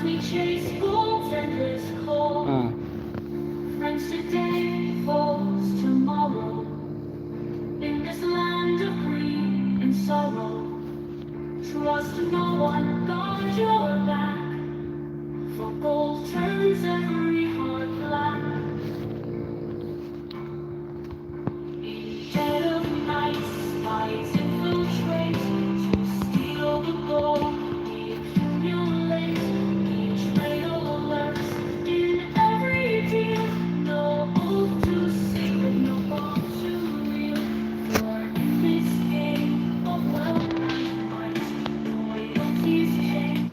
we chase gold's endless call. Friends today, foes tomorrow. In this land of greed and sorrow, trust no one, guard your back. For gold turns every heart black. In dead of night, spies infiltrate to steal the gold. We accumulate, each trail lurks in every deal. No oath to secret, no bond to real. For in this game of wealth and might, loyalty's chain.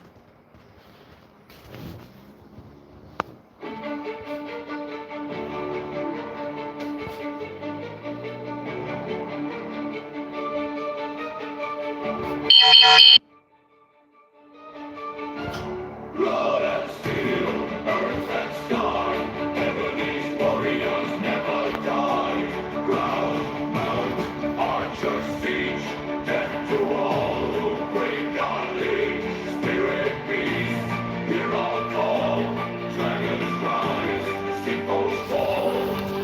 Blood and steel, earth and sky, Ebony's warriors never die. Ground, mount, archer, siege, death to all who break our league. Spirit beast, hear our call, dragons rise, steeples fall.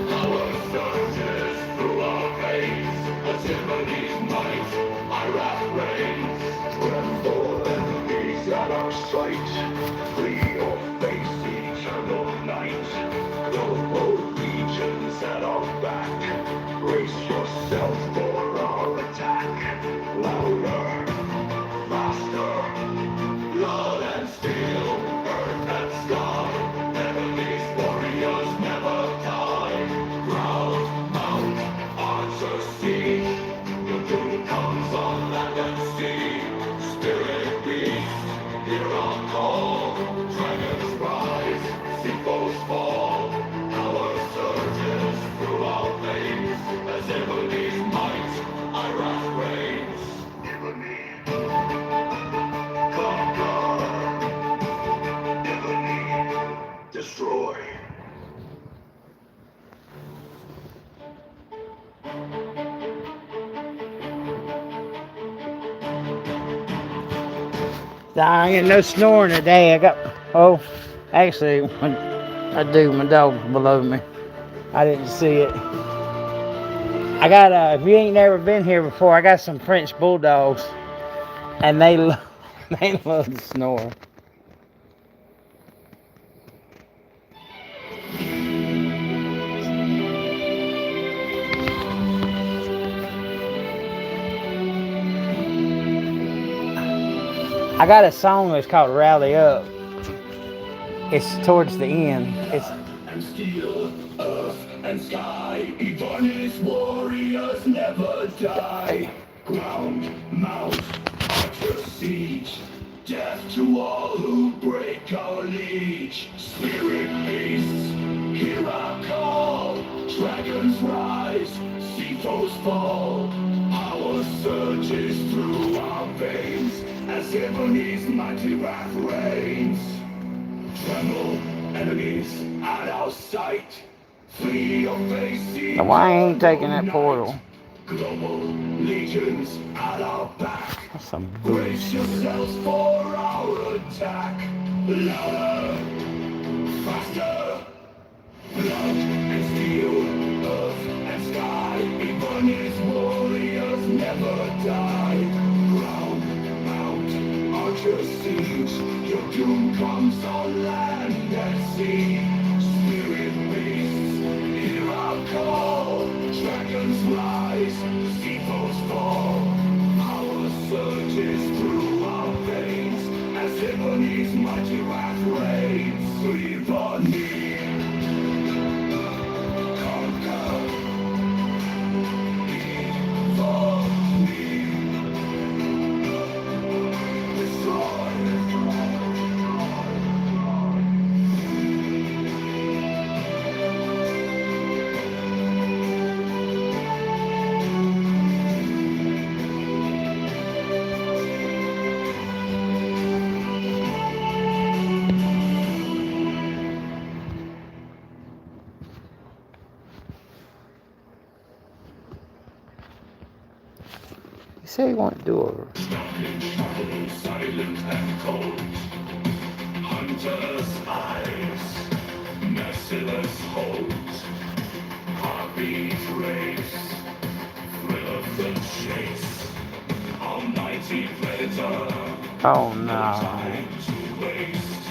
Power surges through our veins, as Ebony's might, our wrath reigns. Tremble enemies at our sight, flee or face eternal night. Noble legions at our back, brace yourself for our attack. Louder, faster, blood and steel, earth and sky. Enemy's warriors never die. Ground, mount, archer, siege. Your doom comes on land and sea. Spirit beast, hear our call. Dragons rise, seafoes fall. Power surges through our veins. As Ebony's might, our wrath reigns. Ebony, conquer. Ebony, destroy. I ain't get no snoring today. Actually, I do. My dog's below me. I didn't see it. I got, if you ain't never been here before, I got some French bulldogs, and they love to snore. I got a song that's called Rally Up. It's towards the end. And steel, earth and sky, Ebony's warriors never die. Ground, mount, archer, siege, death to all who break our liege. Spirit beasts, hear our call. Dragons rise, seafoes fall. Power surges through our veins as Ebony's mighty wrath reigns. Tremble, enemies at our sight. Flee or face. Now, why ain't he taking that portal? Global legions at our back. That's some Brace yourselves for our attack. Louder, faster. Blood and steel, earth and sky. Ebony's warriors never die. Ground, mount, archer, siege. Your doom comes on land and sea. Spirit beasts, hear our call. Dragons rise, seafoes fall. Power surges through our veins as Ebony's mighty wrath reigns. Ebony, conquer. Ebony, destroy. He said he wanted to do it. Silent and cold. hunter's eyes, merciless hold, heartbeat race, thrill of the chase, almighty predator. Oh no. Time to waste.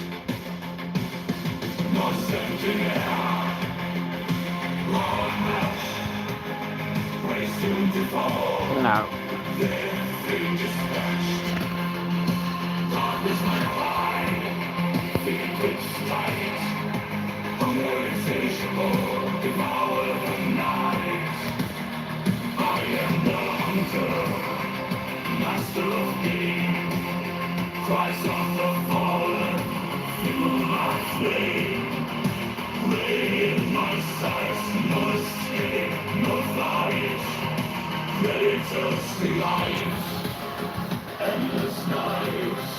Monster in air. Long march. Prey soon to fall. No. Their thing dispatched. God was my eye. Feed its light. Hunger insatiable. Devour the night. I am the hunter. Master of game. Cries of the fallen, fuel my flame. Ray in my sights, no escape, no fight. Predators delight, endless nights.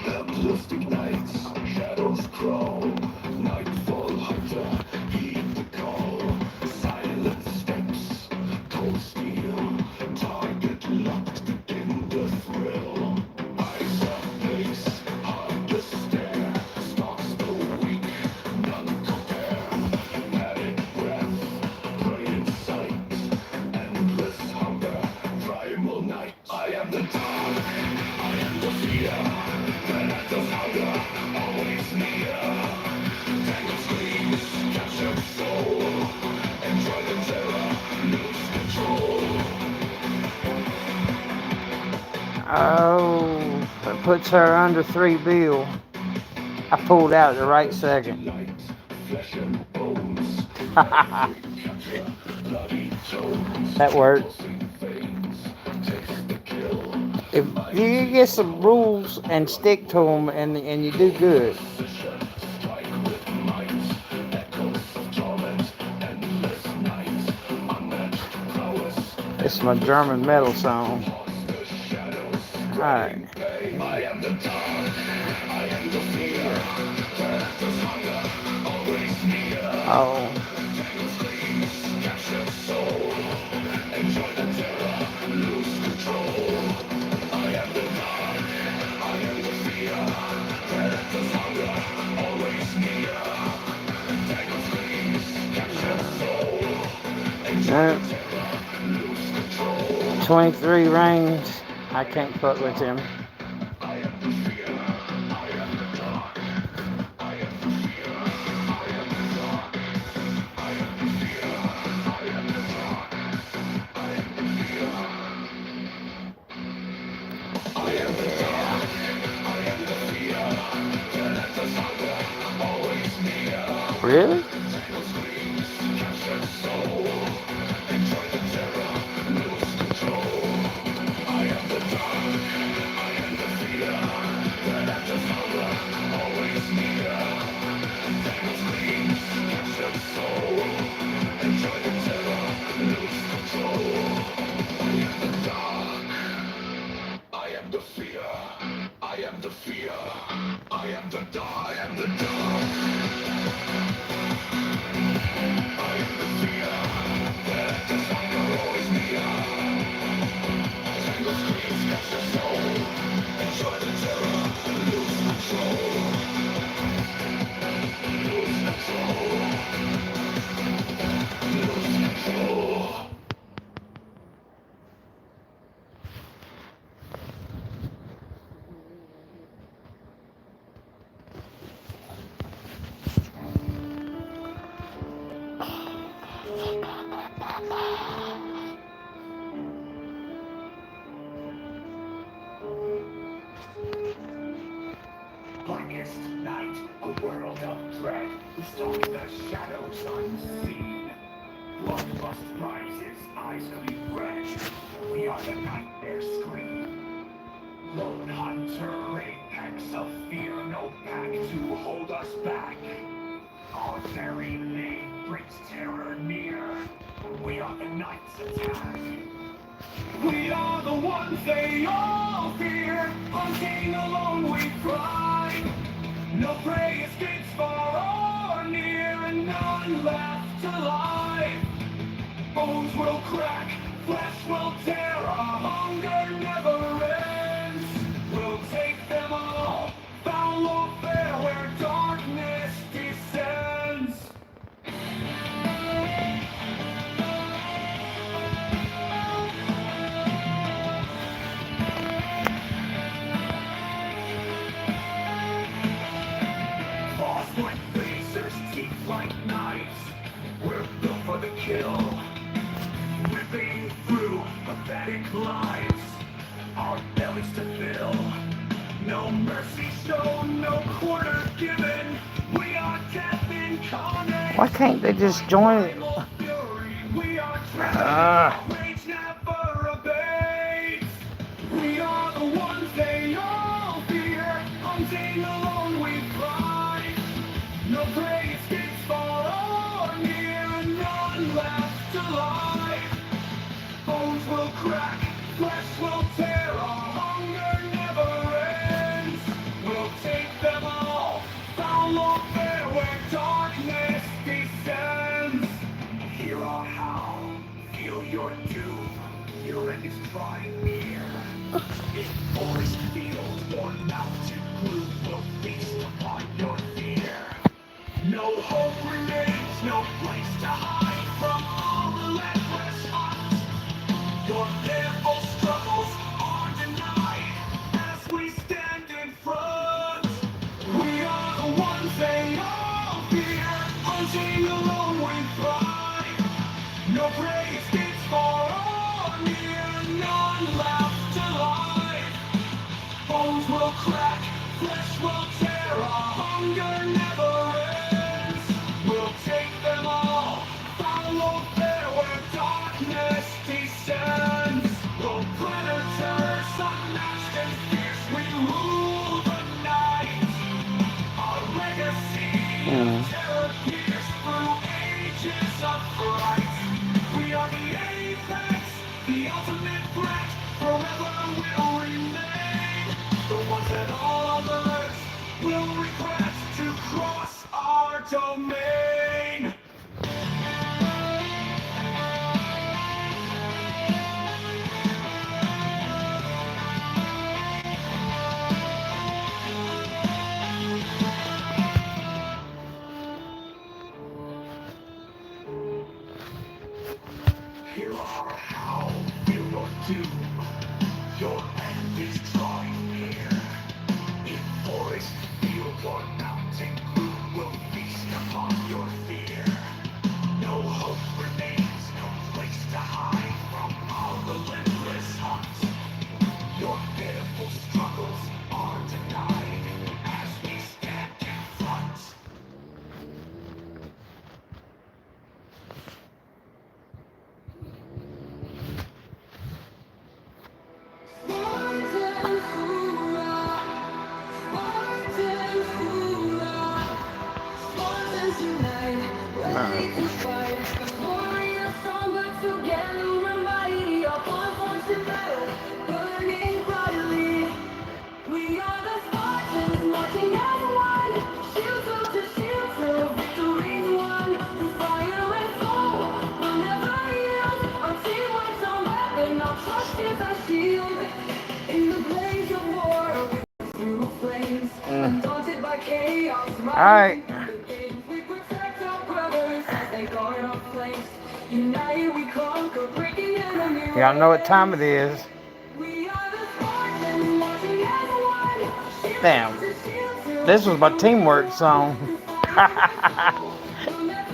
Uplifting nights, shadows crawl. Nightfall hunter, heed the call. Silent steps, cold steel. Target locked, begin the thrill. Eyes of place, hard to stare. Stalks the weak, none compare. Panic breath, prey in sight. Endless hunger, primal night. I am the dark, I am the fear. Predators hunger, always near. Tangled screams, captured soul. Enjoy the terror, lose control. Oh, that puts her under 3 bill. I pulled out at the right second. Light, flesh and bones. Capture, bloody tones. That worked. Pulsing veins, taste the kill. If you get some rules and stick to them, and you do good. Precision, strike with might. Echoes of torment, endless night. Unmatched prowess, It's my German metal song. haunts the shadows. All right. I am the dark, I am the fear. Predators hunger, always near. Oh, Tangled screams, captured soul. Enjoy the terror, lose control. I am the dark, I am the fear. Predators hunger, always near. Tangled screams, captured soul. Enjoy no. the terror, lose control. 23 range. I can't fuck with him. I am the fear, I am the dark. I am the fear, I am the dark. I am the fear, I am the dark. I am the fear. I am the dark, I am the fear. Predators hunger, always near. Really? Tangled screams, captured soul. Enjoy the terror, lose control. I am the dark, I am the fear. Predators hunger, always near. Tangled screams, captured soul. Enjoy the terror, lose control. I am the dark, I am the fear. I am the fear. I am the dark, I am the dark. I am the fear. Blackest night, a world of dread. We stalk the shadows unseen. Blood must rise, his eyes gleam red. We are the nightmare scream. Lone hunter, apex of fear, no pack to hold us back. Our very name brings terror near. We are the night's attack. We are the ones they all fear. Hunting alone we cry. No prey escapes far or near, and none left alive. Bones will crack, flesh will tear, our hunger never ends. We'll take them all, foul or fair, where darkness descends. Claws like lasers, teeth like knives. We're built for the kill. Ripping through pathetic lives, our bellies to fill. No mercy shown, no quarter given. We are death incarnate. Why can't they just join it? Fury, we are Ah. driven, rage never abates. We are the ones they all fear. Hunting alone we cry. No prey escapes far or near, and none left alive. Bones will crack, flesh will tear, our hunger never ends. We'll take them all, foul or fair, where darkness descends. Hear our howl, feel your doom. Your end is drawing near. In forest, field, or mountain gloom, we'll feast upon your fear. No hope remains, no place to hide from all the relentless hunt. Your pitiful struggles are denied as we stand in front. We are the ones they all fear. Hunting alone we thrive. No prey escapes far or near, none left alive. Bones will crack, flesh will tear, our hunger never ends. We'll take them all, follow fair where darkness descends. Oh, predators unmatched and fierce, we rule the night. Our legacy of terror pierced through ages of fright. We are the apex, the ultimate threat, forever will remain. The ones that all others will regret to cross our domain. Hear our howl, feel your doom. Your end is drawing near. In forest, field, or mountain gloom, we'll feast upon your fear. No hope remains, no place to hide from our relentless hunt. Your pitiful struggles are denied as we stand in front. We are the Spartans marching as one, shields up to shield till victory's won. Through fire and foam, we'll never yield. Our team works our weapon, our trust is our shield. In the blaze of war, we through flames, undaunted by chaos. Alright. We protect our brothers as they guard our flanks. United we conquer, breaking enemy. Y'all know what time it is. We are the Spartans marching as one. Damn. This was my teamwork song.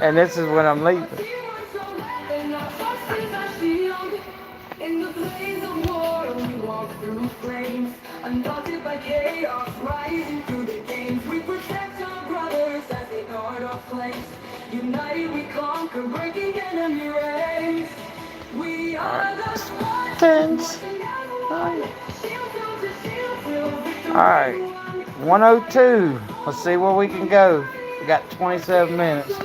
And this is when I'm leaving. flames, undaunted by chaos, rising through the games. We protect our brothers as they guard our flanks. United we conquer, breaking enemy ranks. We are the Spartans. Alright, 102. Let's see where we can go. We got 27 minutes.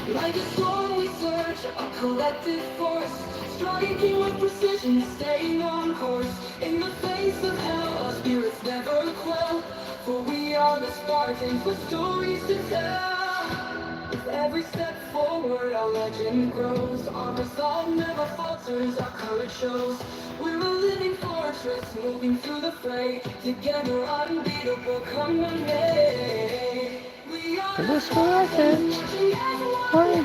Like a storm we surge, a collective force, striking with precision, staying on course. In the face of hell, our spirits never quell, for we are the Spartans with stories to tell. With every step forward, our legend grows. Our resolve never falters, our courage shows. We're a living fortress, moving through the fray. Together, unbeatable, come the May. We are The Spartans. Hey.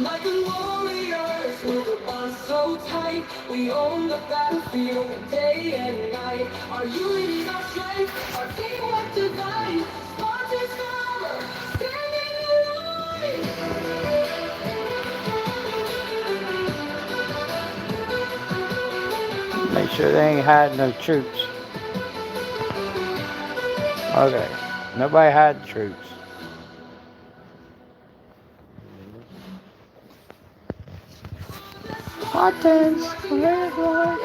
Like the warriors with a bond so tight, we own the battlefield day and night. Our unity, our strength, our teamwork divine. Spartans forever, standing alive. Make sure they ain't hiding no troops. Okay, nobody hide troops. Spartans, red light.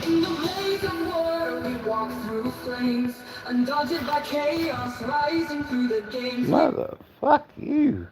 In the blaze of war, we walk through flames, undaunted by chaos, rising through the games. Mother, fuck you.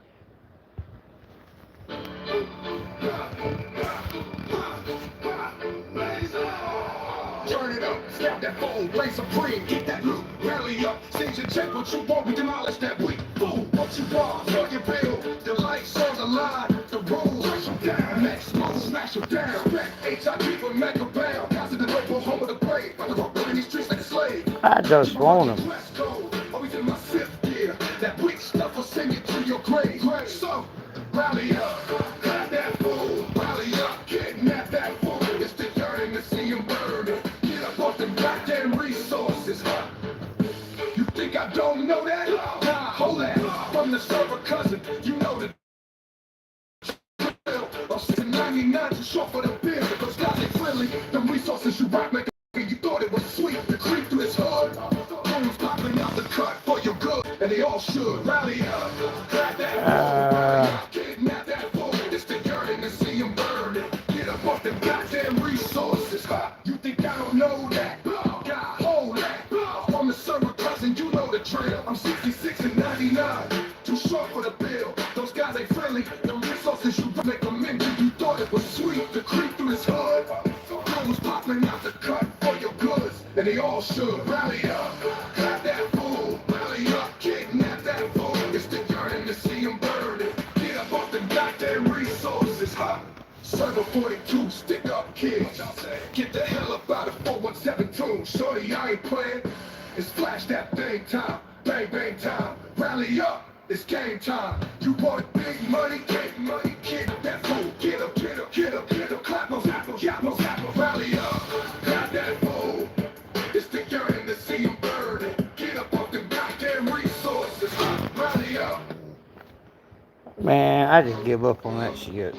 Turn it up, snap that phone, reign supreme, get that loot, rally up, stage and check what you want, we demolish that weak fool. What you want, plug your bill, the lights on the line, the rules, rush them down, next month, smash them down. Respect HIP for Mega Bell, guys in the local home of the brave, I walk in these streets like a slave. I just want him. Let's go, always in my fifth gear, that weak stuff will send you to your grave. So, rally up, grab that fool, rally up, kidnap that fool, it's the yearning to see him burn. Get up off them goddamn resources, huh? You think I don't know that? Nah, hold that. From the server cousin, you know the drill. I'm 699 too short for the bill. Those guys ain't friendly. Them resources you rock make you thought it was sweet. The creep through his hood. Bones popping out the cut for your good. And they all should rally up. Grab that kidnap that fool. It's the yearning to see him burn. Get up off them goddamn resources, huh? You think I don't know that? God, hold that. From the server cousin, you know the drill. I'm 66 and 99. Too short for the bill. Those guys ain't friendly. The resources you make them into. You thought it was sweet. The creep through his hood. Bones popping out the cut for your goods. And they all should rally up. Grab that fool. Rally up. Kidnap that fool. It's the yearning to see him burn. Get up off them goddamn resources, huh? Server 42, stick up kids. Get the hell up out of 417 tune. Shorty, I ain't playing. It's flash that thing time. Bang, bang time. Rally up. It's game time. You want big money? Get money. Get that fool. Get up, get up, get up, get up. Clap those apples, yappos, apples. Rally up. Grab that fool. It's the yearning to see him burn. Get up off them goddamn resources. Rally up. Man, I just give up on that shit.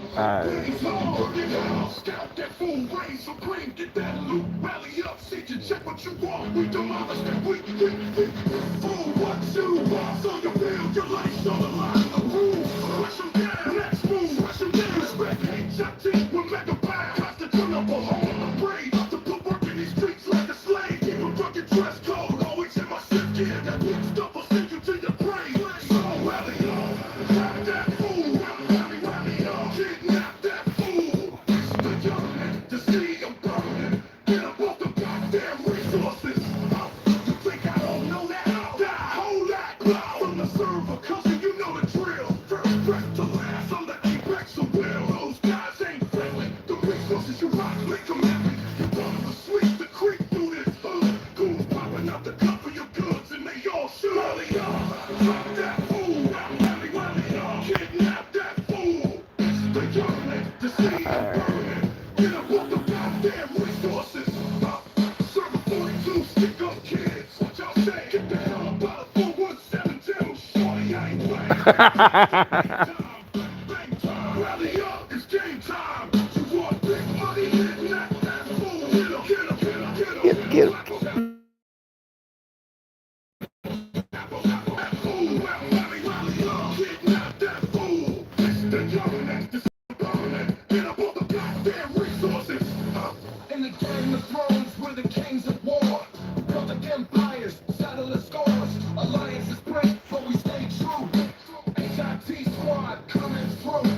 Scout that fool, reign supreme, get that loot, rally up, see you check what you want, we demolish that weak, fool, what you want, so you build your life on the line, the rules, rush them down, next move, rush them down, respect, HIT, we're mega bad, have to turn up a hole in the brain, to put work in these streets like a slave, keep a rugged dress code, always in my shift gear, that weak stuff will send you to your grave, so rally up, grab that fool, rally up, kidnap that fool, it's the young to see him burning, get up off the goddamn resources, you think I don't know that? Hold that, from the server cousin, you know the drill, first breath to last, I'm the apex of will, those guys ain't friendly, the resources you rock make them happy, you want the sweet to creep through this hood, goons popping out the cup of your goods, and they all should rally up, drop that fool, rally up, kidnap that fool, Rally up, it's game time. You want big money? Kidnap that fool. Get him, get him, get him, get him. Get him. That fool. Rally up, kidnap that fool. It's the government, it's the government. Get up all the goddamn resources. In the Game of Thrones, we're the kings of war. Building empires, settle the scores. Alliances break, but we stay true. HIT squad coming through.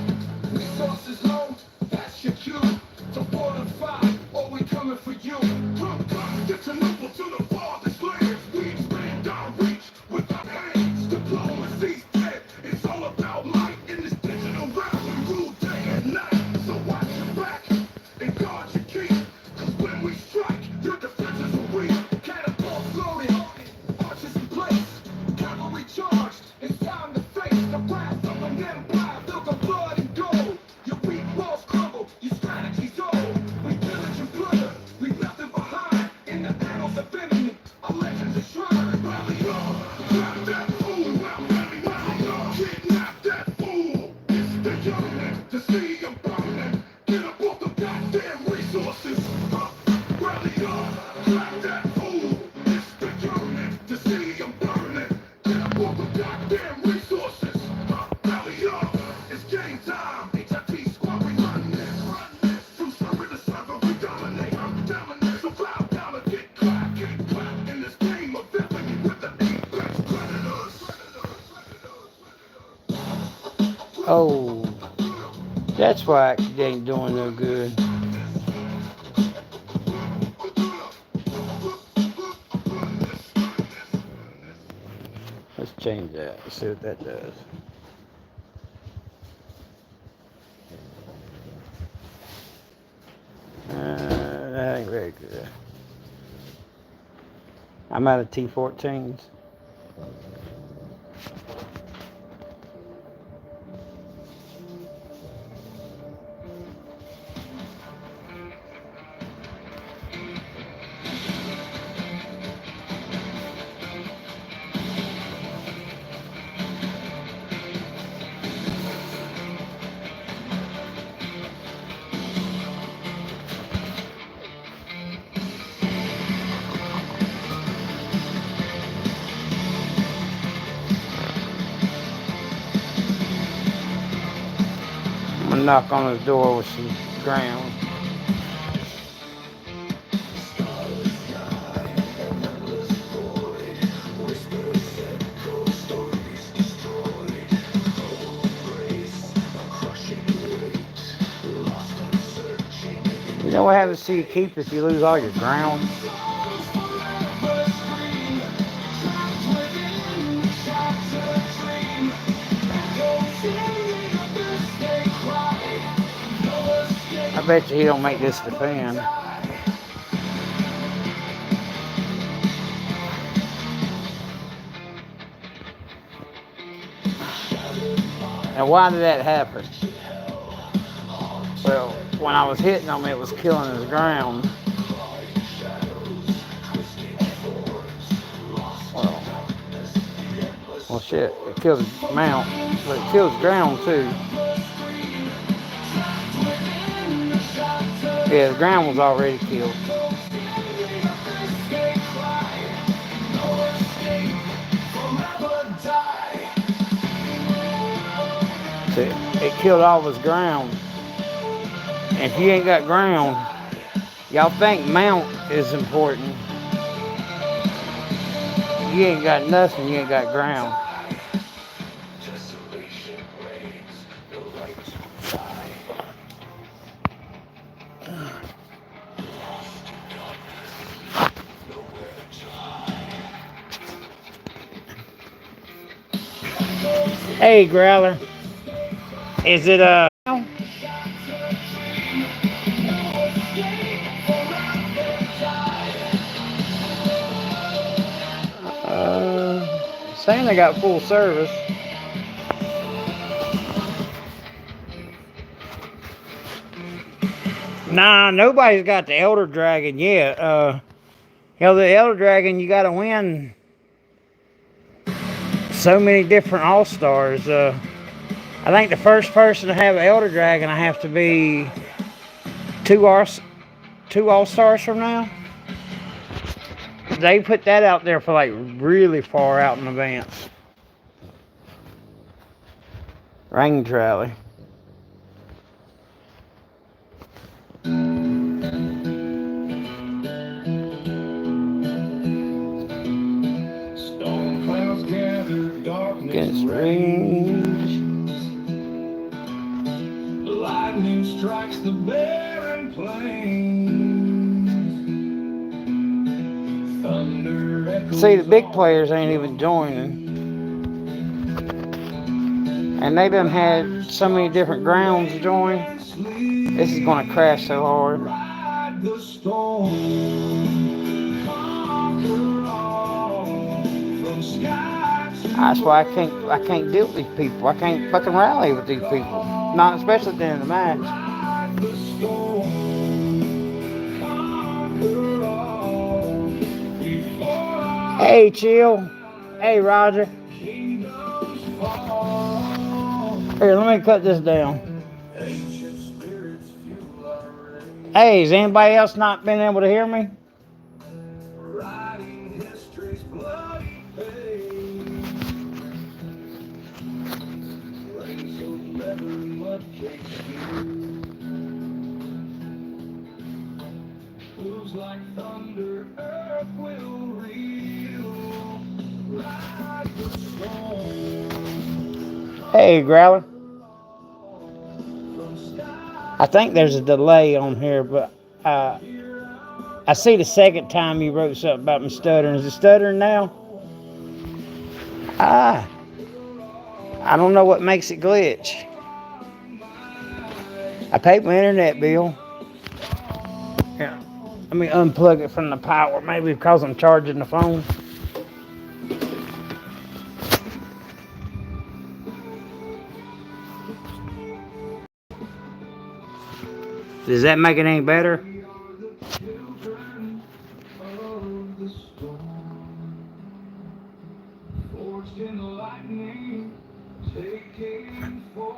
Resources low, that's your cue. To fortify, or we coming for you. Come, get your number to the farthest lands. We expand our reach with our hands. Diplomacy's dead. It's all about might in this digital realm. We rule day and night. So watch your back and guard your key. Cause when we strike, your defenses are weak. Catapults loaded, archers in place. Cavalry charged. It's time to face the wrath of an empire built of blood and gold. Your weak walls crumble, your strategy's old. We pillage and plunder, leave nothing behind. In the annals of enemy, our legends are shrine. Rally up, grab that fool. Rally up, kidnap that fool. It's the government to see them burning. Get up off the goddamn resources. Rally up, grab that fool. It's the government to see them burning. Get up off the goddamn resources. Rally up, it's game time. HIT squad, we run this. From server to server, we dominate. Dominate, so bow down and get clapped. In this game of villainy with the apex predators. Oh, that's why it ain't doing no good. Let's change that. Let's see what that does. That ain't very good. I'm out of T14s. I'm gonna knock on his door with some ground. You know what happens to you keep if you lose all your ground? I bet you he don't make this the fan. Now why did that happen? Well, when I was hitting him, it was killing his ground. Well shit, it killed his mount, but it killed his ground too. Yeah, the ground was already killed. So it killed all of his ground. And if you ain't got ground, y'all think mount is important. You ain't got nothing, you ain't got ground. Hey, Growler. Is it saying they got full service. Nah, nobody's got the Elder Dragon yet. You know, the Elder Dragon, you gotta win so many different all-stars. I think the first person to have Elder Dragon, I have to be two all-stars from now. They put that out there for like really far out in advance. Range rally. Storm clouds gather, darkness Against reigns. range. Lightning strikes the barren plains. Thunder echoes. See, the big players ain't even joining. And they done had so many different grounds join. This is gonna crash so hard. Ride the storm. Conquer all. From sky to That's why I can't deal with these people. I can't fucking rally with these people. Not especially at the end of the match. ride the storm. Conquer all. Before our Hey, chill. Hey, Roger. kingdoms fall. Here, let me cut this down. Ancient spirits fuel our reign. Hey, has anybody else not been able to hear me? Writing history's bloody page. Rains of leather, mud cakes moves like thunder, earth will reel. Ride the storm. Hey, Growler. From sky I think there's a delay on here, but I see the second time you wrote something about me stuttering. Is it stuttering now? I don't know what makes it glitch. I paid my internet bill. Yeah. Let me unplug it from the power, maybe because I'm charging the phone. Does that make it any better? children of the storm. Forged in lightning, taking form.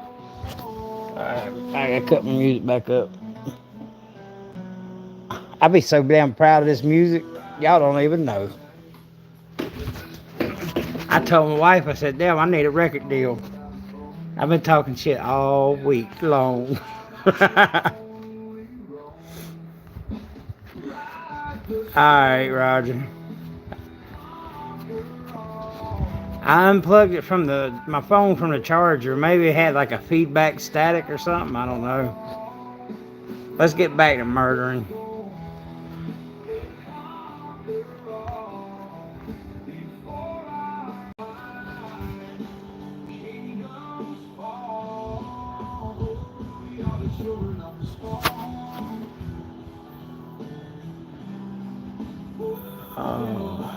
Alright, I gotta cut my music back up. I be so damn proud of this music, y'all don't even know. I told my wife, I said, damn, I need a record deal. I've been talking shit all week long. Alright, Roger. I unplugged it from my phone from the charger. Maybe it had like a feedback static or something. I don't know. Let's get back to murdering. Oh.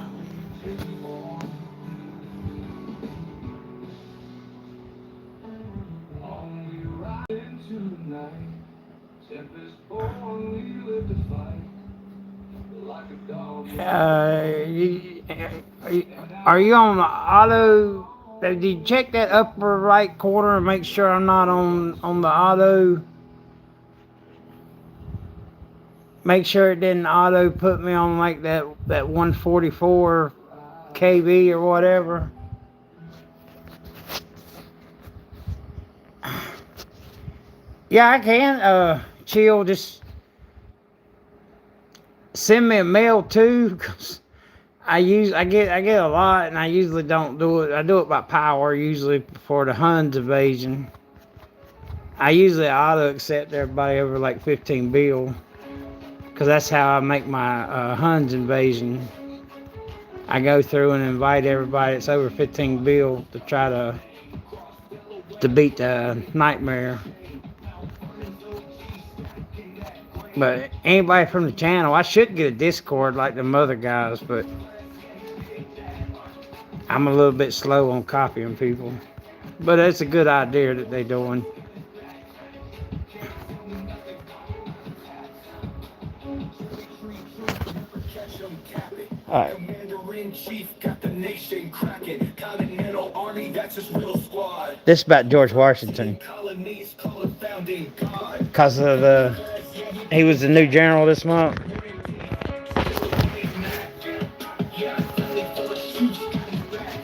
Are you on the auto? Did you check that upper right corner and make sure I'm not on the auto? Make sure it didn't auto put me on like that 144 kV or whatever. Yeah, I can. Chill, just send me a mail too, 'cause I get a lot, and I usually don't do it. I do it by power usually for the Huns invasion. I usually auto accept everybody over like 15 bill, because that's how I make my Huns invasion. I go through and invite everybody that's over 15 bill to try to beat the nightmare. But anybody from the channel, I should get a Discord like the other guys, but I'm a little bit slow on copying people. But it's a good idea that they're doing. Alright. Commander-in-chief got the nation cracking. Continental Army. That's his real squad. This about George Washington. Colonies call it founding God. Because of he was the new general this month. Yeah, I finally feel a shoes got his back.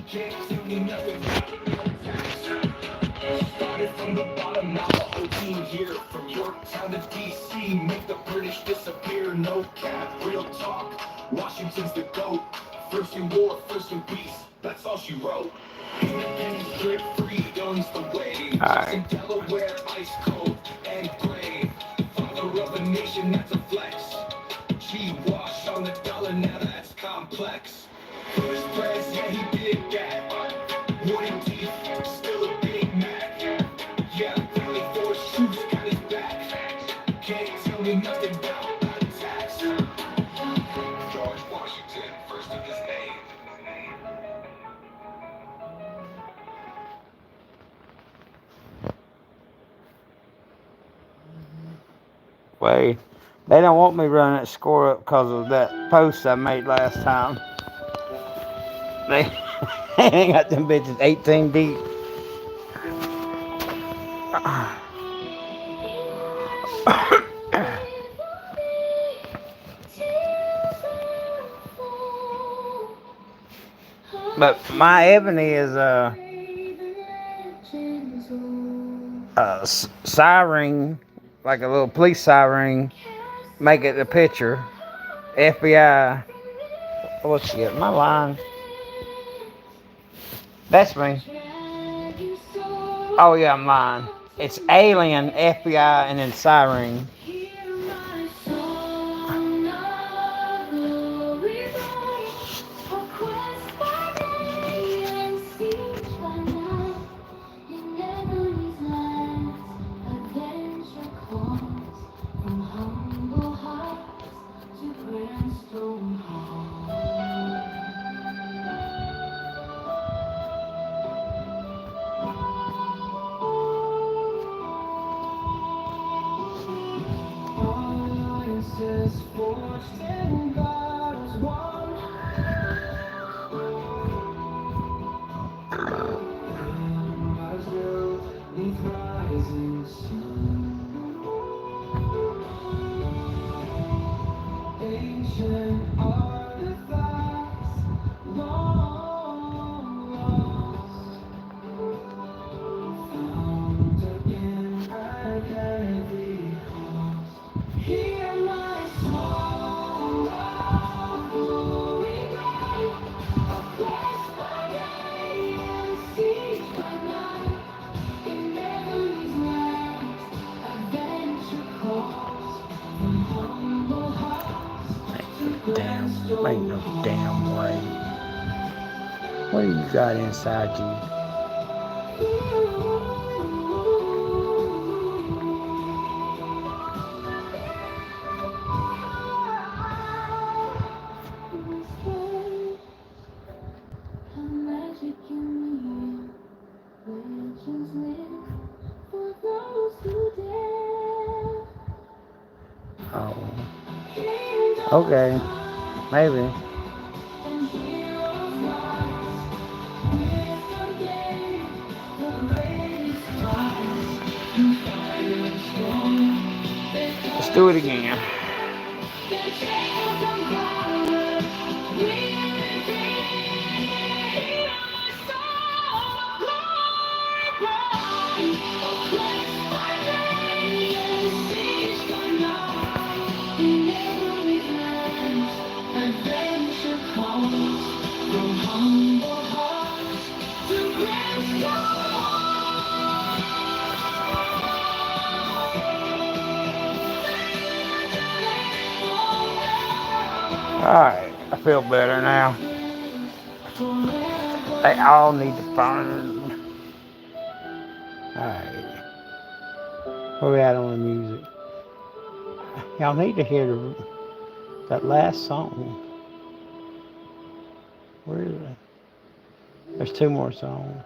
Can't tell me nothing. Started from the bottom, now the whole team here. From Yorktown to DC, make the British disappear. No cap, real talk. Washington's the GOAT. First in war, first in peace. That's all she wrote. Independence, grit, freedom's the way. Alright. In Delaware, ice cold and gray. Father of a nation, that's a flex. G-wash on the dollar, now that's complex. First press, yeah, he did that. Wooden teeth, still a Big Mac. Yeah, finally four shoes got his back. Can't tell me nothing about attacks. George Washington, first of his name. Way. They don't want me running that score up because of that post I made last time. They ain't got them bitches 18 deep. But my Ebony is siren, like a little police siren. Make it a picture. FBI. What's she got? My line. That's me. Oh yeah, I'm lying. It's Alien, FBI, and then siren. Ain't no damn way. What do you got inside you? Oh. Okay. Maybe. Let's do it again. Alright, I feel better now. They all need to find. Alright. Where we at on the music? Y'all need to hear that last song. Where is it? There's two more songs.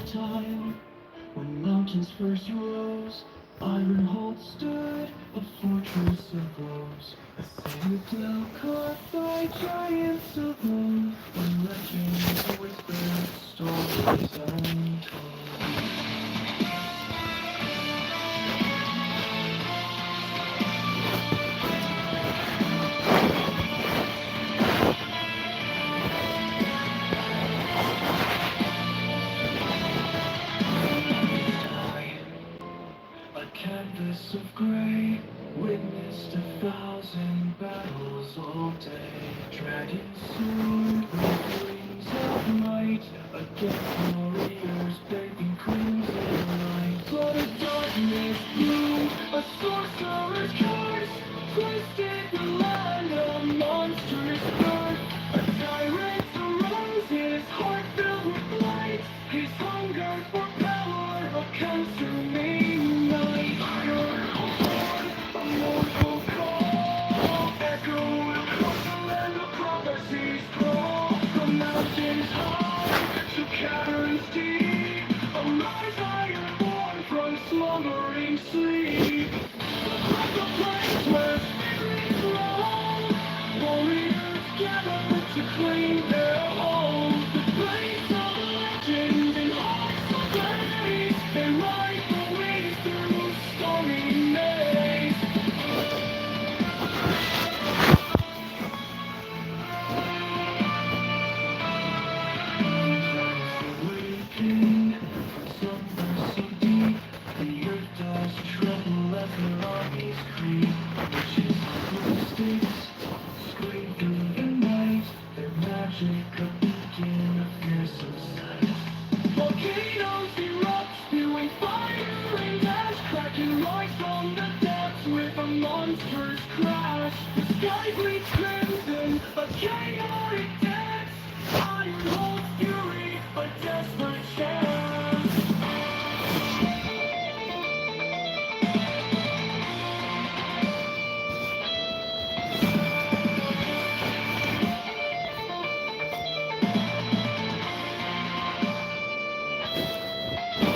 time. When mountains first rose, iron halls stood, a fortress of rose. A citadel carved by giants of old. When legends whispered, stories untold. A canvas of gray, witnessed 1,000 battles all day. Dragon sword with wings of might, against warriors begging crimson light. Blood of darkness bloomed, a sorcerer's curse, twisted the land, a monstrous birth. A tyrant arose, his heart filled with light, his hunger for power, a consuming night. Iron horn, a mortal call, echo across the land of prophecies crawl. From mountains high to caverns deep, arise ironborn from slumbering sleep. Like a place where spirits roam, warriors gather to claim their home. The place of legends and hearts of blaze, they ride the waves through stormy maze. Awakened from slumber so deep, the earth does tremble as their armies creep. Witches and sticks scream through the night, their magic a beacon of fearsome sight. Volcanoes erupt, spewing fire and ash, cracking right from the depths with a monstrous crash. The sky bleeds crimson, a chaotic dance. Iron holds fury, a desperate chance.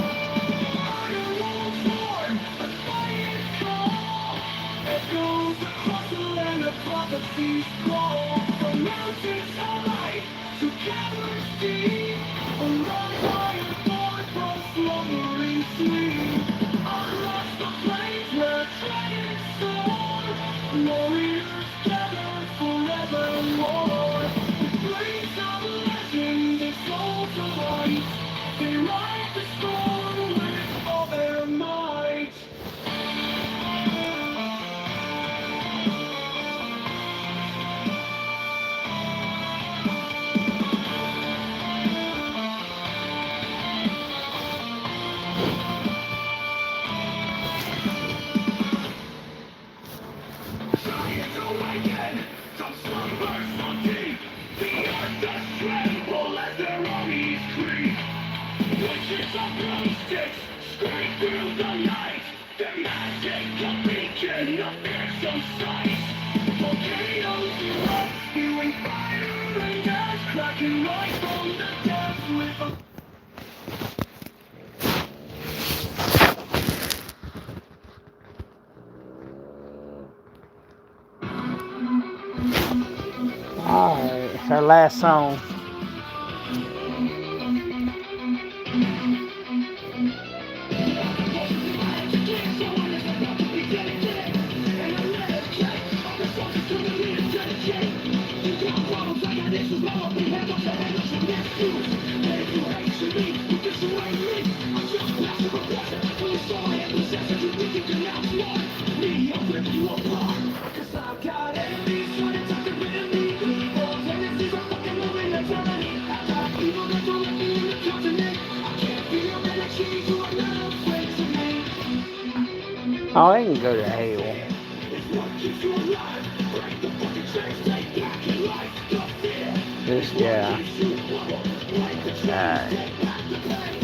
Iron walls form, a giant call, echoes across the land of prophecies crawl. From mountains high to caverns deep, arise ironborn from slumbering sleep. Across the plains where dragons soar, warriors gather forevermore. The flames of legend exalt the light, they ride the storm with all their might. Giants awaken from slumber so deep. The earth does tremble as their armies creep. Witches of broomsticks scream through the night, their magic a beacon of fearsome sight. Volcanoes erupt, spewing fire and ash, cracking right from the depths with a Alright, it's our last song. Cause I've got enemies trying to tuck it in me. Evil tendencies are fucking moving eternity. I've got evil that don't let me in the continent. I can't feel energy to another place of me. Oh, they can go to hell. It's what keeps you alive. Break the fucking chains, take back your life. The fear. This guy. Keeps you alive. Break the chains, Alright. take back the pain.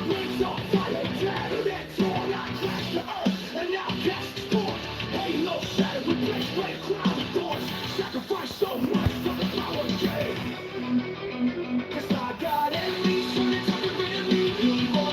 Wings on fire, tattered and torn. I crashed the earth and now cast forth. Ain't no shadow with place, play a crown of thorns. Sacrifice so much for the power gain. Cause I got enemies trying to tuck it in me. Evil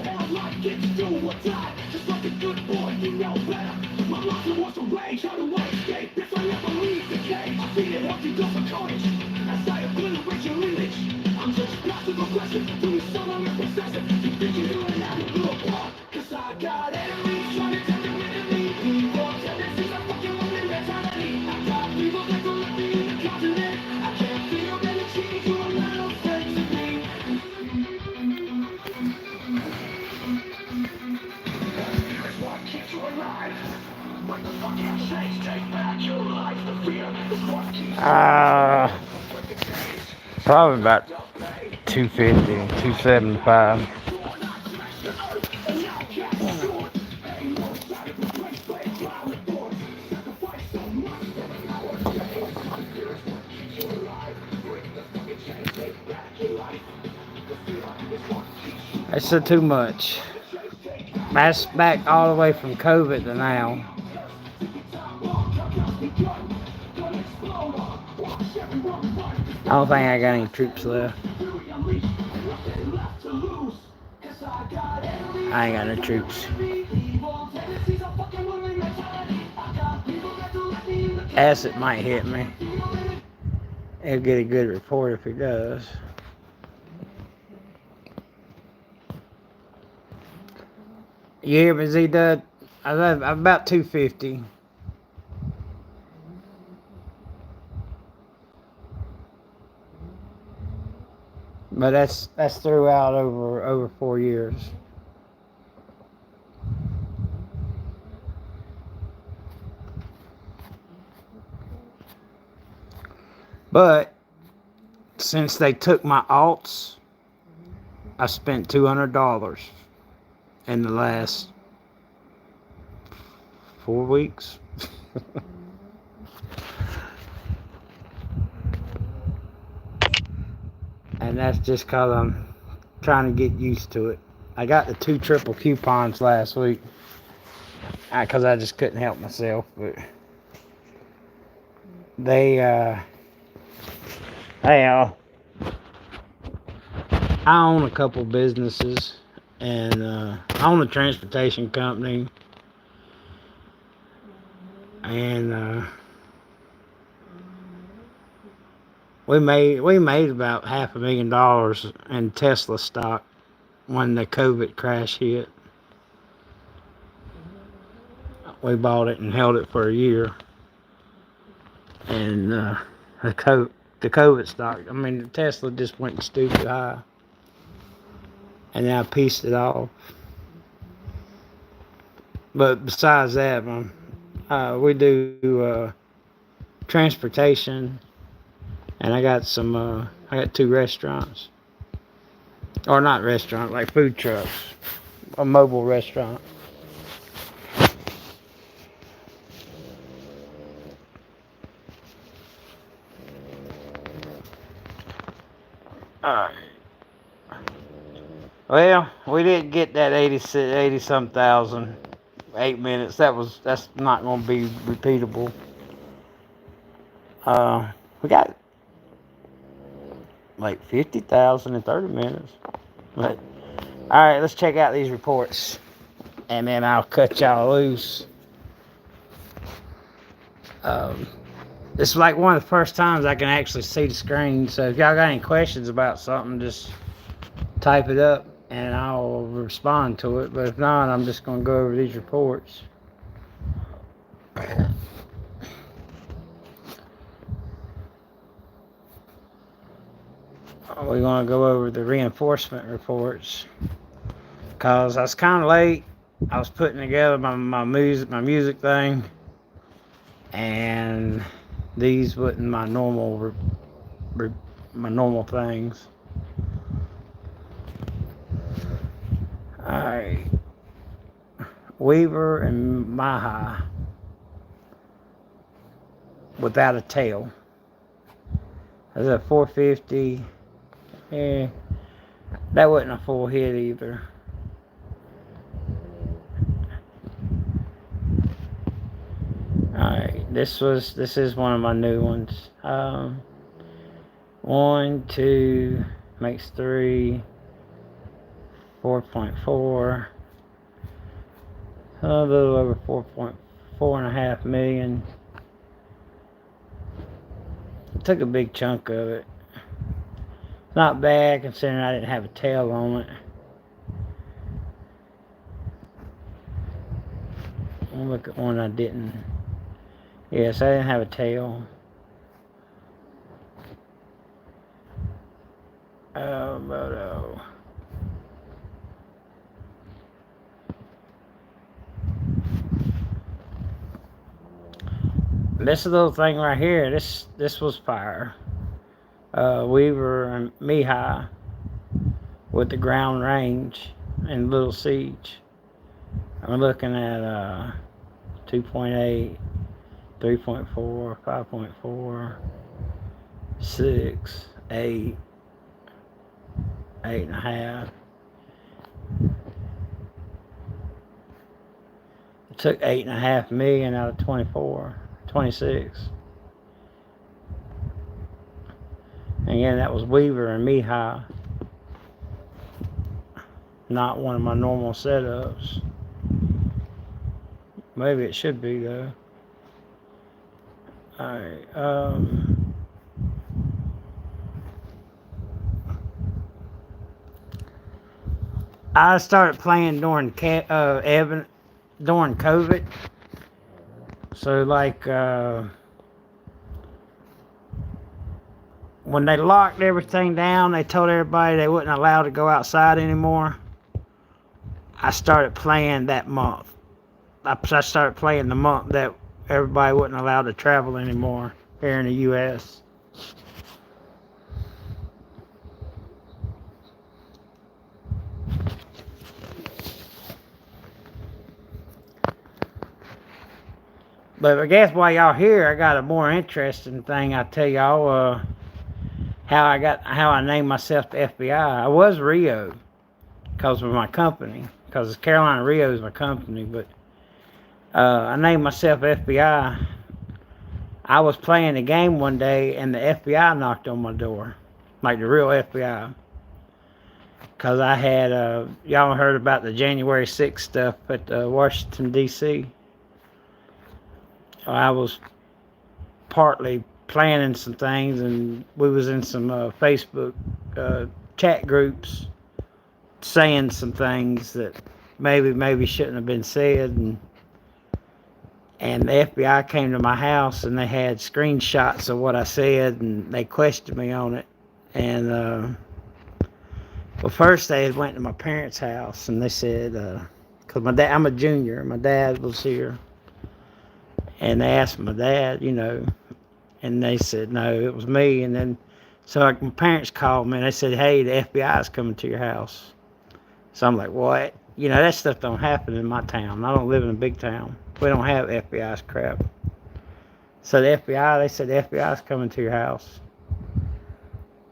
hell life gets do or die. Just like a good boy, you know better. My monster wants to rage, how do I escape? If I never leave the cage, I feel it once you go for carnage. As I obliterate your image, I'm just passive aggressive. Do you son of a possessive? You think you're doing that in blue apart? Cause I got enemies trying to take a minute me. Evil tendencies, I fucking woman mentality. I got people that don't let me in the continent. I can't feel that it's cheating to a little friends of me. Here's what keeps you alive. What the fuck you change? Take back your life. The fear is what keeps Probably about 250, 275. That's too much. That's back all the way from COVID to now. I don't think I got any troops left. I ain't got no troops. Acid might hit me. It'll get a good report if it does. You hear me, Z-Dud? I'm about 250. But that's throughout over 4 years. But since they took my alts, I spent $200 in the last 4 weeks. And that's just because I'm trying to get used to it. I got the 2 triple coupons last week because I just couldn't help myself. But I own a couple businesses, and I own a transportation company, and we made about $500,000 in Tesla stock when the COVID crash hit. We bought it and held it for a year, and the COVID stock, I mean, the Tesla just went stupid high, and then I pieced it off. But besides that, we do transportation, and I got 2 restaurants, or not restaurants, like food trucks, a mobile restaurant. Alright. Well, we didn't get that 80-some thousand, 8 minutes. That's not going to be repeatable. We got like 50,000 in 30 minutes. But alright, let's check out these reports, and then I'll cut y'all loose. This is like one of the first times I can actually see the screen, so if y'all got any questions about something, just type it up and I'll respond to it. But if not, I'm just going to go over these reports. We're going to go over the reinforcement reports, because I was kind of late. I was putting together my music thing, and these wasn't my normal things. Alright, Weaver and Maha without a tail. That's a 450. Yeah, that wasn't a full hit either. Alright, this is one of my new ones. 1, 2 makes 3, 4, 4.4, a little over 4.4.5 million. I took a big chunk of it. Not bad considering I didn't have a tail on it. I'll look at one I didn't. Yes, I didn't have a tail. This little thing right here, this was fire. Weaver and Mihai with the ground range and Little Siege. I'm looking at 2.8, 3.4, 5.4, 6, 8, 8.5. It took 8.5 million out of 26. And again, that was Weaver and Mihai. Not one of my normal setups. Maybe it should be though. Alright, I started playing during during COVID. So like when they locked everything down, they told everybody they wasn't allowed to go outside anymore. I started playing that month. I started playing the month that everybody wasn't allowed to travel anymore here in the U.S. But I guess while y'all here, I got a more interesting thing I'll tell y'all. How I named myself the FBI. I was Rio because of my company, because Carolina Rio is my company, but I named myself FBI. I was playing the game one day and the FBI knocked on my door, like the real FBI. Because I had, y'all heard about the January 6th stuff at Washington, D.C. I was partly planning some things, and we was in some Facebook chat groups saying some things that maybe shouldn't have been said, and the FBI came to my house and they had screenshots of what I said and they questioned me on it. And well, first they went to my parents' house and they said, because I'm a junior, my dad was here, and they asked my dad, you know. And they said, no, it was me. And then, so like my parents called me and they said, hey, the FBI is coming to your house. So I'm like, what? You know, that stuff don't happen in my town. I don't live in a big town. We don't have FBI's crap. So the FBI, they said, the FBI is coming to your house.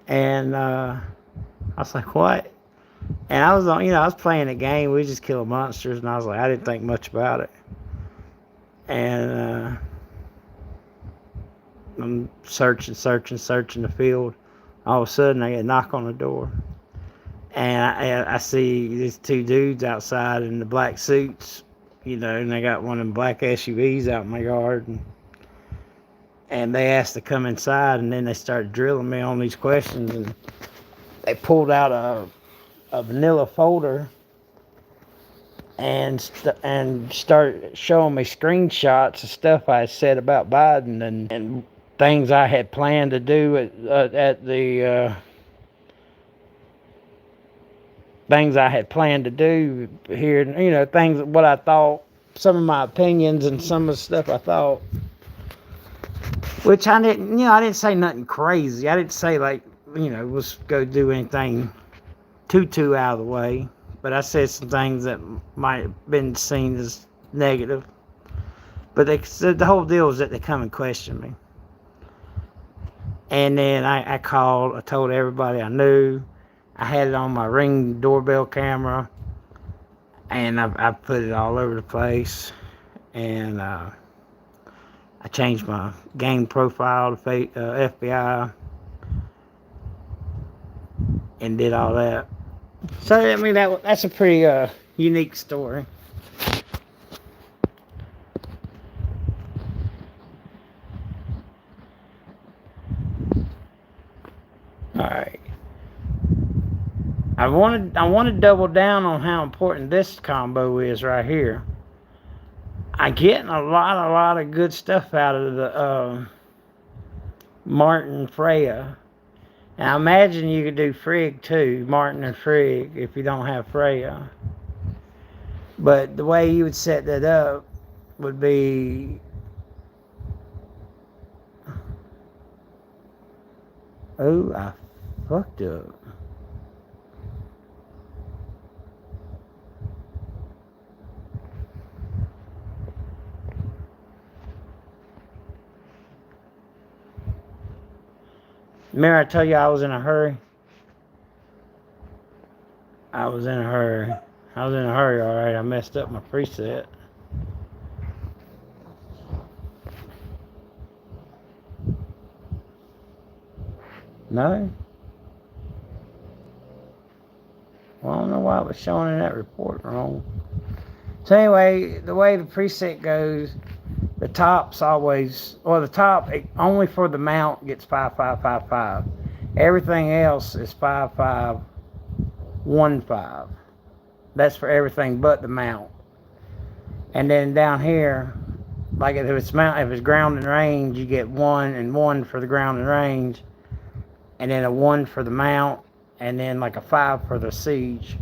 And I was like, what? And I was I was playing a game. We just killing monsters. And I was like, I didn't think much about it. And I'm searching the field. All of a sudden, I get a knock on the door. And I see these two dudes outside in the black suits, you know, and they got one of them black SUVs out in my yard. And they asked to come inside, and then they started drilling me on these questions. And they pulled out a vanilla folder and started showing me screenshots of stuff I had said about Biden and things I had planned to do at the things I had planned to do here, you know, things, what I thought, some of my opinions and some of the stuff I thought, which I didn't say nothing crazy. I didn't say like, you know, let's go do anything too out of the way, but I said some things that might have been seen as negative. But the whole deal was that they come and question me. And then I called, I told everybody I knew. I had it on my Ring doorbell camera, and I put it all over the place. And I changed my game profile to FBI and did all that. So I mean that's a pretty unique story. All right. I want to double down on how important this combo is right here. I'm getting a lot of good stuff out of the Martin Freya. And I imagine you could do Frigg too, Martin and Frigg, if you don't have Freya. But the way you would set that up would be, oh, I fucked up. Remember I told you I was in a hurry? I was in a hurry. Alright. I messed up my preset. No? Well, I don't know why it was showing in that report wrong. So anyway, the way the preset goes, the top's always, or the top only for the mount gets 5555. Everything else is 5515. That's for everything but the mount. And then down here, like if it's ground and range, you get 1 and 1 for the ground and range, and then a 1 for the mount, and then like a 5 for the siege.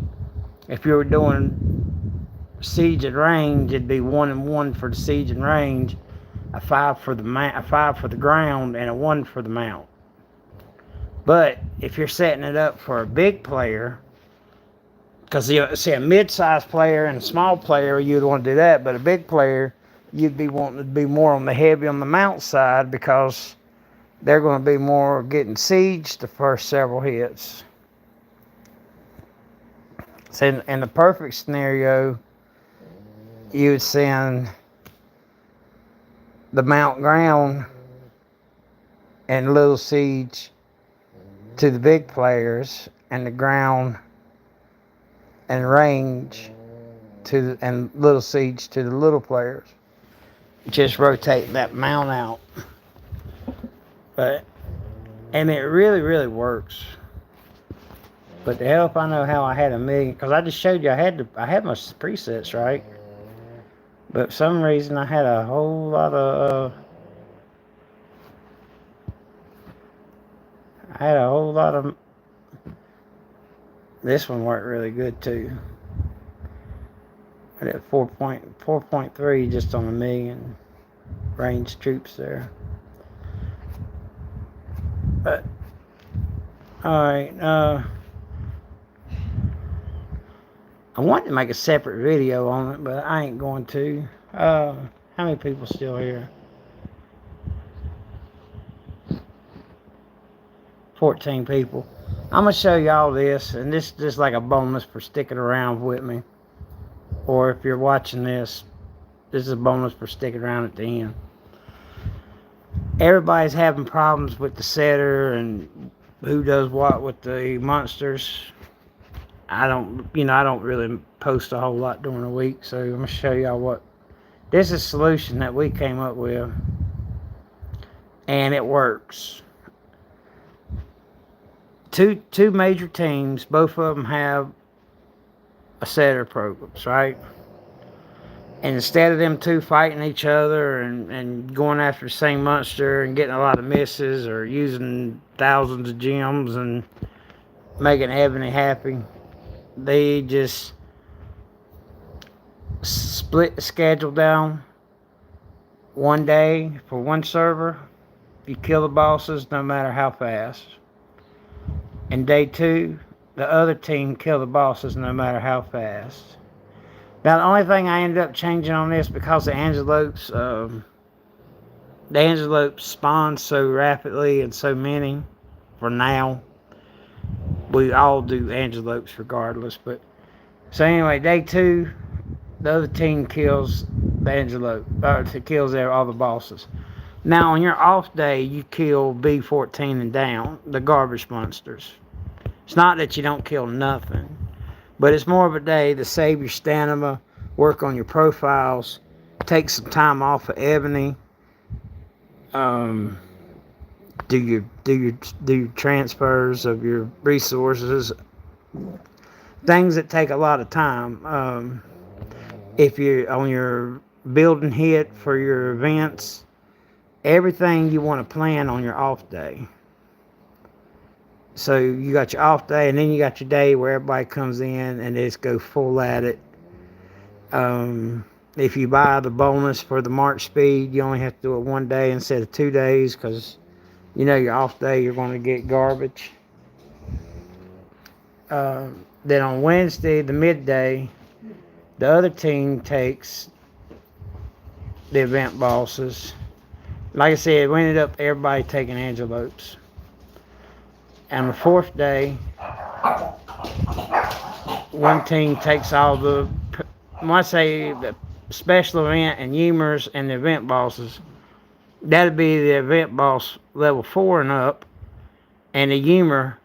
If you were doing siege and range, it'd be 1 and 1 for the siege and range, a 5 for the ground, and a 1 for the mount. But if you're setting it up for a big player, because you see a mid-sized player and a small player, you'd want to do that. But a big player, you'd be wanting to be more on the mount side, because they're going to be more getting sieged the first several hits. So in the perfect scenario, you would send the mount ground and little siege to the big players, and the ground and range and little siege to the little players. Just rotate that mount out. And it really works. But the hell if I know how I had 1,000,000, because I just showed you I had my presets right. But for some reason I had a whole lot of this one worked really good too. I did 4.3 just on 1,000,000 range troops there. But alright, I wanted to make a separate video on it, but I ain't going to. How many people still here? 14 people. I'm going to show y'all this, and this is just like a bonus for sticking around with me. Or if you're watching this, this is a bonus for sticking around at the end. Everybody's having problems with the setter and who does what with the monsters. I don't really post a whole lot during the week, so I'm going to show y'all what. This is a solution that we came up with, and it works. Two major teams, both of them have a setter programs, right? And instead of them two fighting each other and going after the same monster and getting a lot of misses or using thousands of gems and making Ebony happy, they just split the schedule down. One day for one server, you kill the bosses no matter how fast. And day 2, the other team kill the bosses no matter how fast. Now the only thing I ended up changing on this, because the angelopes spawn so rapidly and so many for now, we all do angelopes regardless. But so anyway, day 2, the other team kills the angelope, or kills all the bosses. Now on your off day, you kill B14 and down, the garbage monsters. It's not that you don't kill nothing. But it's more of a day to save your stamina, work on your profiles, take some time off of Ebony, do your transfers of your resources, things that take a lot of time. If you're on your building hit for your events, everything you want to plan on your off day. So you got your off day, and then you got your day where everybody comes in and they just go full at it. If you buy the bonus for the March speed, you only have to do it one day instead of 2 days, because you know your off day you're going to get garbage. Then on Wednesday, the midday, the other team takes the event bosses. Like I said, we ended up everybody taking antelopes. And the fourth day, one team takes all the, when I say the special event and humors and the event bosses, that'd be the event boss level 4 and up, and the humor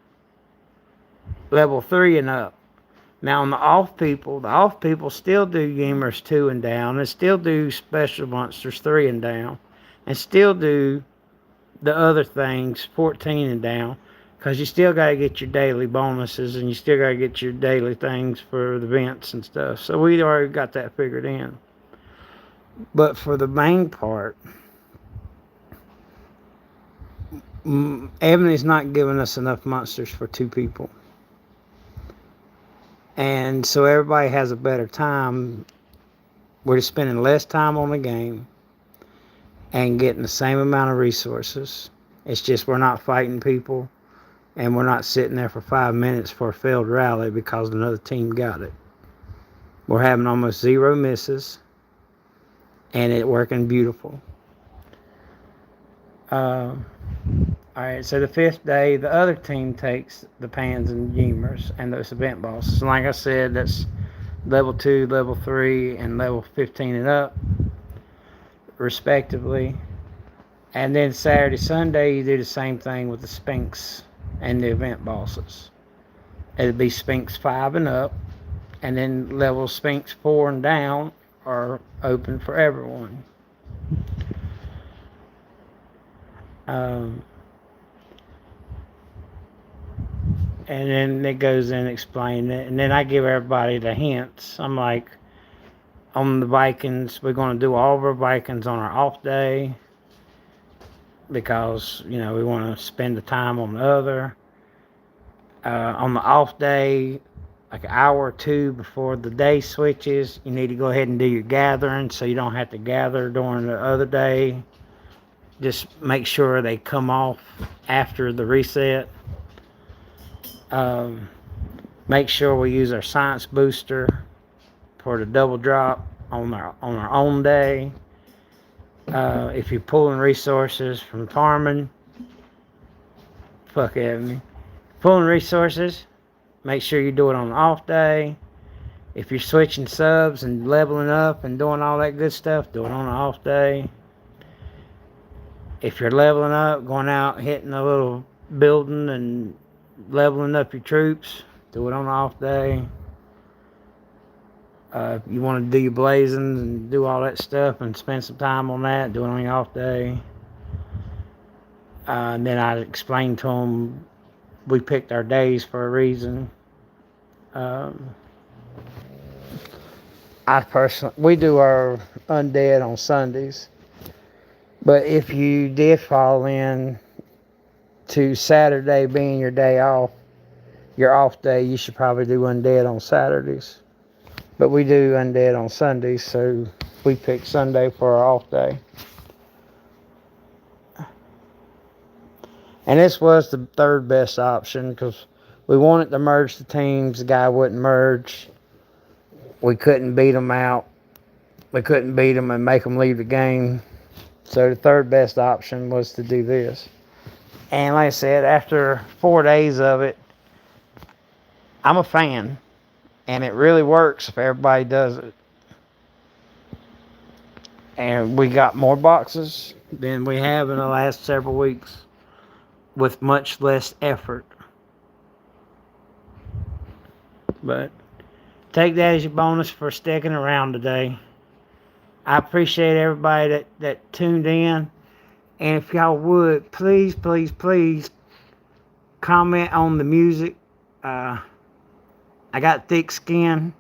level 3 and up. Now on the off people still do humors 2 and down, and still do special monsters 3 and down, and still do the other things 14 and down, because you still got to get your daily bonuses, and you still got to get your daily things for the events and stuff. So we already got that figured in. But for the main part, Ebony's not giving us enough monsters for 2 people. And so everybody has a better time. We're just spending less time on the game and getting the same amount of resources. It's just we're not fighting people, and we're not sitting there for 5 minutes for a failed rally because another team got it. We're having almost 0 misses, and it working beautiful. Alright, so the 5th day, the other team takes the pans and humors and those event bosses. And like I said, that's level 2, level 3, and level 15 and up, respectively. And then Saturday, Sunday, you do the same thing with the Sphinx and the event bosses. It'll be Sphinx 5 and up, and then level Sphinx 4 and down are open for everyone. And then it goes in explaining it, and then I give everybody the hints. I'm like, on the Vikings, we're going to do all of our Vikings on our off day, because, you know, we want to spend the time on the other. On the off day, like an hour or 2 before the day switches, you need to go ahead and do your gathering, so you don't have to gather during the other day. Just make sure they come off after the reset. Make sure we use our science booster for the double drop on our own day. If you're pulling resources from farming, fuck at me. Pulling resources, make sure you do it on the off day. If you're switching subs and leveling up and doing all that good stuff, do it on the off day. If you're leveling up, going out, hitting a little building and leveling up your troops, do it on the off day. If you want to do your blazing and do all that stuff and spend some time on that, do it on your off day. And then I explained to them we picked our days for a reason. We do our undead on Sundays. But if you did fall in to Saturday being your day off, your off day, you should probably do undead on Saturdays. But we do undead on Sundays, so we pick Sunday for our off day. And this was the 3rd best option, because we wanted to merge the teams. The guy wouldn't merge. We couldn't beat them out. We couldn't beat them and make them leave the game. So the 3rd best option was to do this. And like I said, after 4 days of it, I'm a fan. And it really works if everybody does it. And we got more boxes than we have in the last several weeks, with much less effort. But take that as your bonus for sticking around today. I appreciate everybody that tuned in. And if y'all would, please, please, please comment on the music. I got thick skin.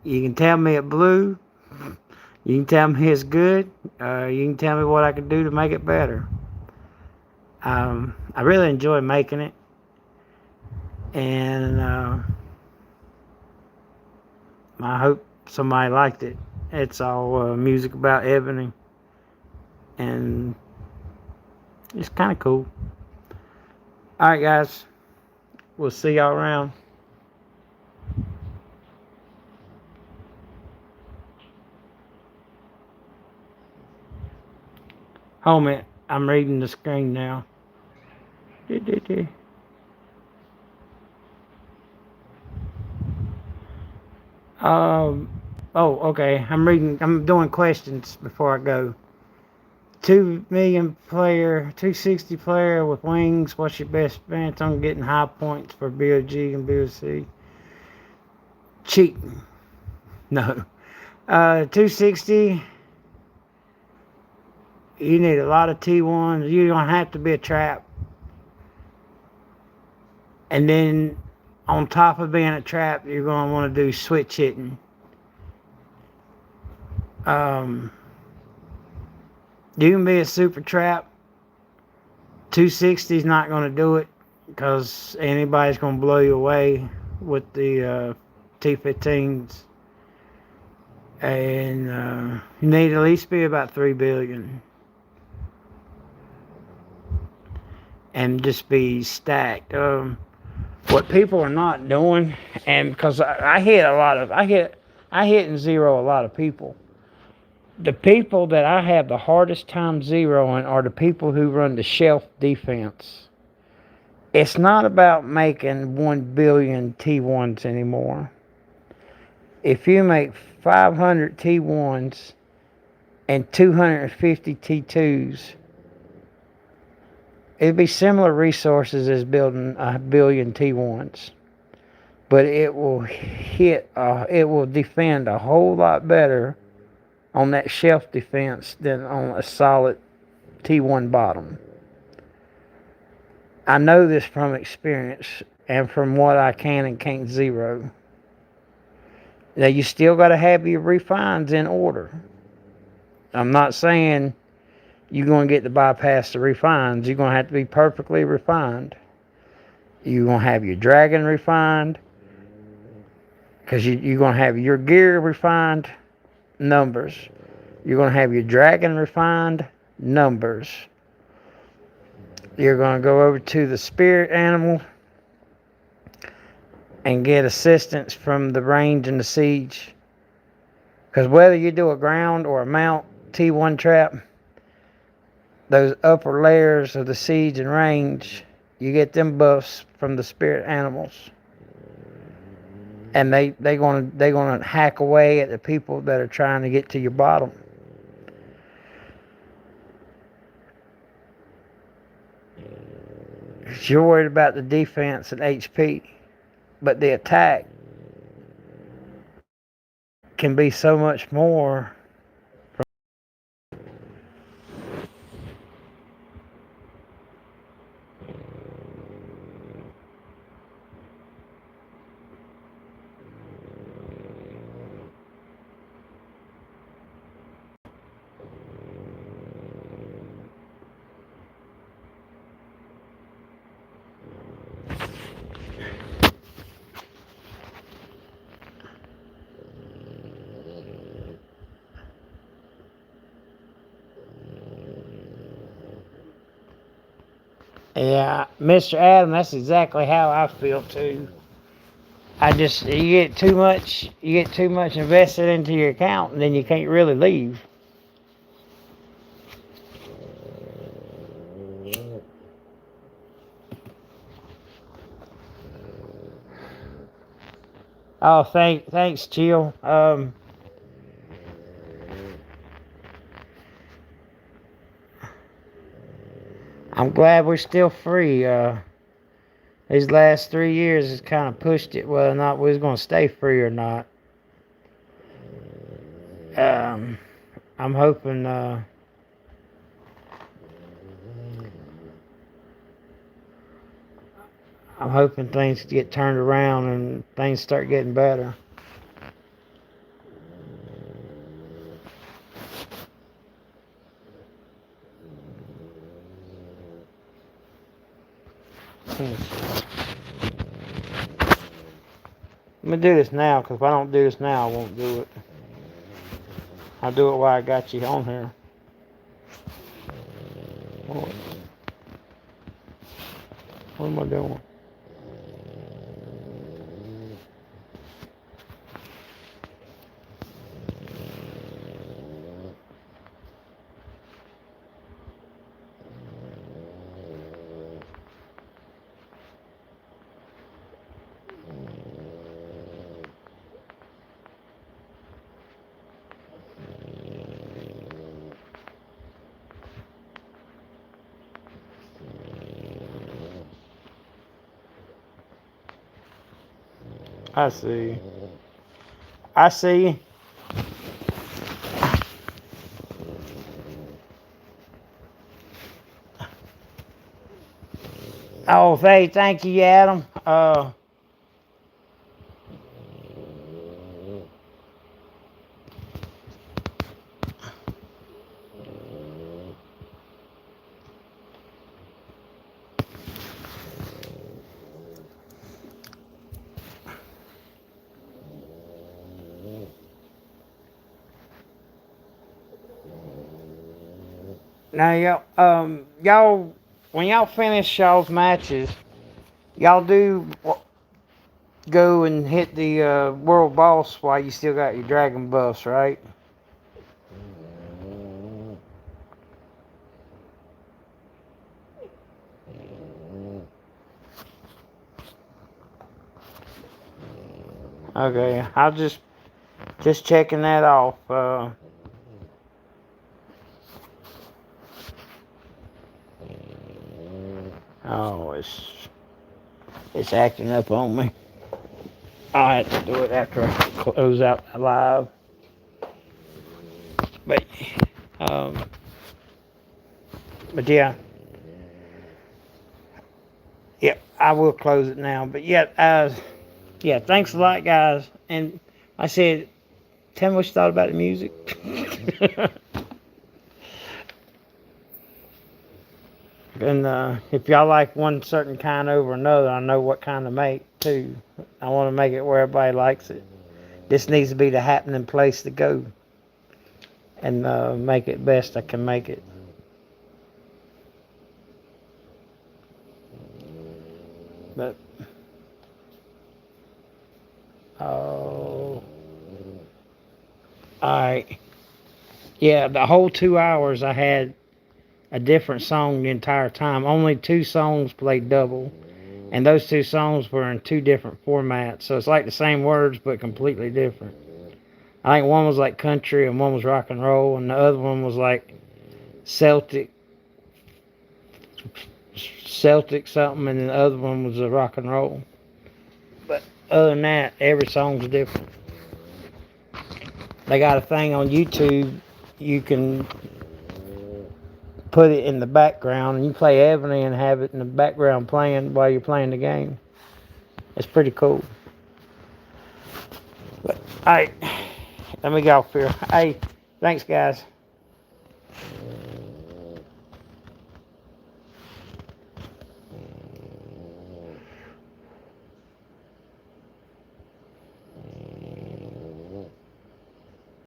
You can tell me it blew. You can tell me it's good. You can tell me what I could do to make it better. I really enjoy making it. And I hope somebody liked it. It's all music about Ebony. And it's kind of cool. Alright, guys. We'll see y'all around. Hold a minute. I'm reading the screen now. Okay. I'm doing questions before I go. 2 million player, 260 player with wings. What's your best chance on getting high points for BOG and BOC? Cheating. No. 260. You need a lot of T1s. You don't have to be a trap. And then on top of being a trap, you're going to want to do switch hitting. You can be a super trap. 260 is not going to do it because anybody's going to blow you away with the T15s. And you need at least be about 3 billion. And just be stacked. What people are not doing, and because I hit and zero a lot of people. The people that I have the hardest time zeroing are the people who run the shelf defense. It's not about making 1 billion T1s anymore. If you make 500 T1s and 250 T2s, it'd be similar resources as building 1 billion T1s. But it will defend a whole lot better on that shelf defense than on a solid T1 bottom. I know this from experience and from what I can and can't zero. Now you still got to have your refines in order. I'm not saying you're going to get to bypass the refines. You're going to have to be perfectly refined. You're going to have your dragon refined because you're going to have your gear refined. Numbers. You're going to have your dragon refined. Numbers. You're going to go over to the spirit animal and get assistance from the range and the siege. Because whether you do a ground or a mount T1 trap, those upper layers of the siege and range, you get them buffs from the spirit animals. And they're gonna hack away at the people that are trying to get to your bottom. You're worried about the defense and HP, but the attack can be so much more. Yeah, Mr. Adam, that's exactly how I feel too. You get too much invested into your account, and then you can't really leave. Oh, thanks, Jill. I'm glad we're still free. These last 3 years has kind of pushed it whether or not we was going to stay free or not. I'm hoping things get turned around and things start getting better. Let me do this now, because if I don't do this now, I won't do it. I'll do it while I got you on here. What am I doing? I see. I see. Oh, hey, thank you, Adam. Now, y'all, when y'all finish y'all's matches, y'all do go and hit the world boss while you still got your dragon buffs, right? Okay, I'll just checking that off. Oh, it's acting up on me. I'll have to do it after I close out the live. But yeah, I will close it now. But yeah, thanks a lot, guys. And I said, tell me what you thought about the music. And if y'all like one certain kind over another, I know what kind to make too. I want to make it where everybody likes it. This needs to be the happening place to go, and make it best I can make it. But all right, yeah, the whole 2 hours I had a different song the entire time. Only 2 songs played double, and those 2 songs were in 2 different formats, so it's like the same words but completely different. I think one was like country and one was rock and roll, and the other one was like Celtic something, and the other one was a rock and roll. But other than that, every song's different. They got a thing on YouTube, you can put it in the background, and you play Ebony and have it in the background playing while you're playing the game. It's pretty cool. But, alright, let me get off here. Hey, thanks, guys.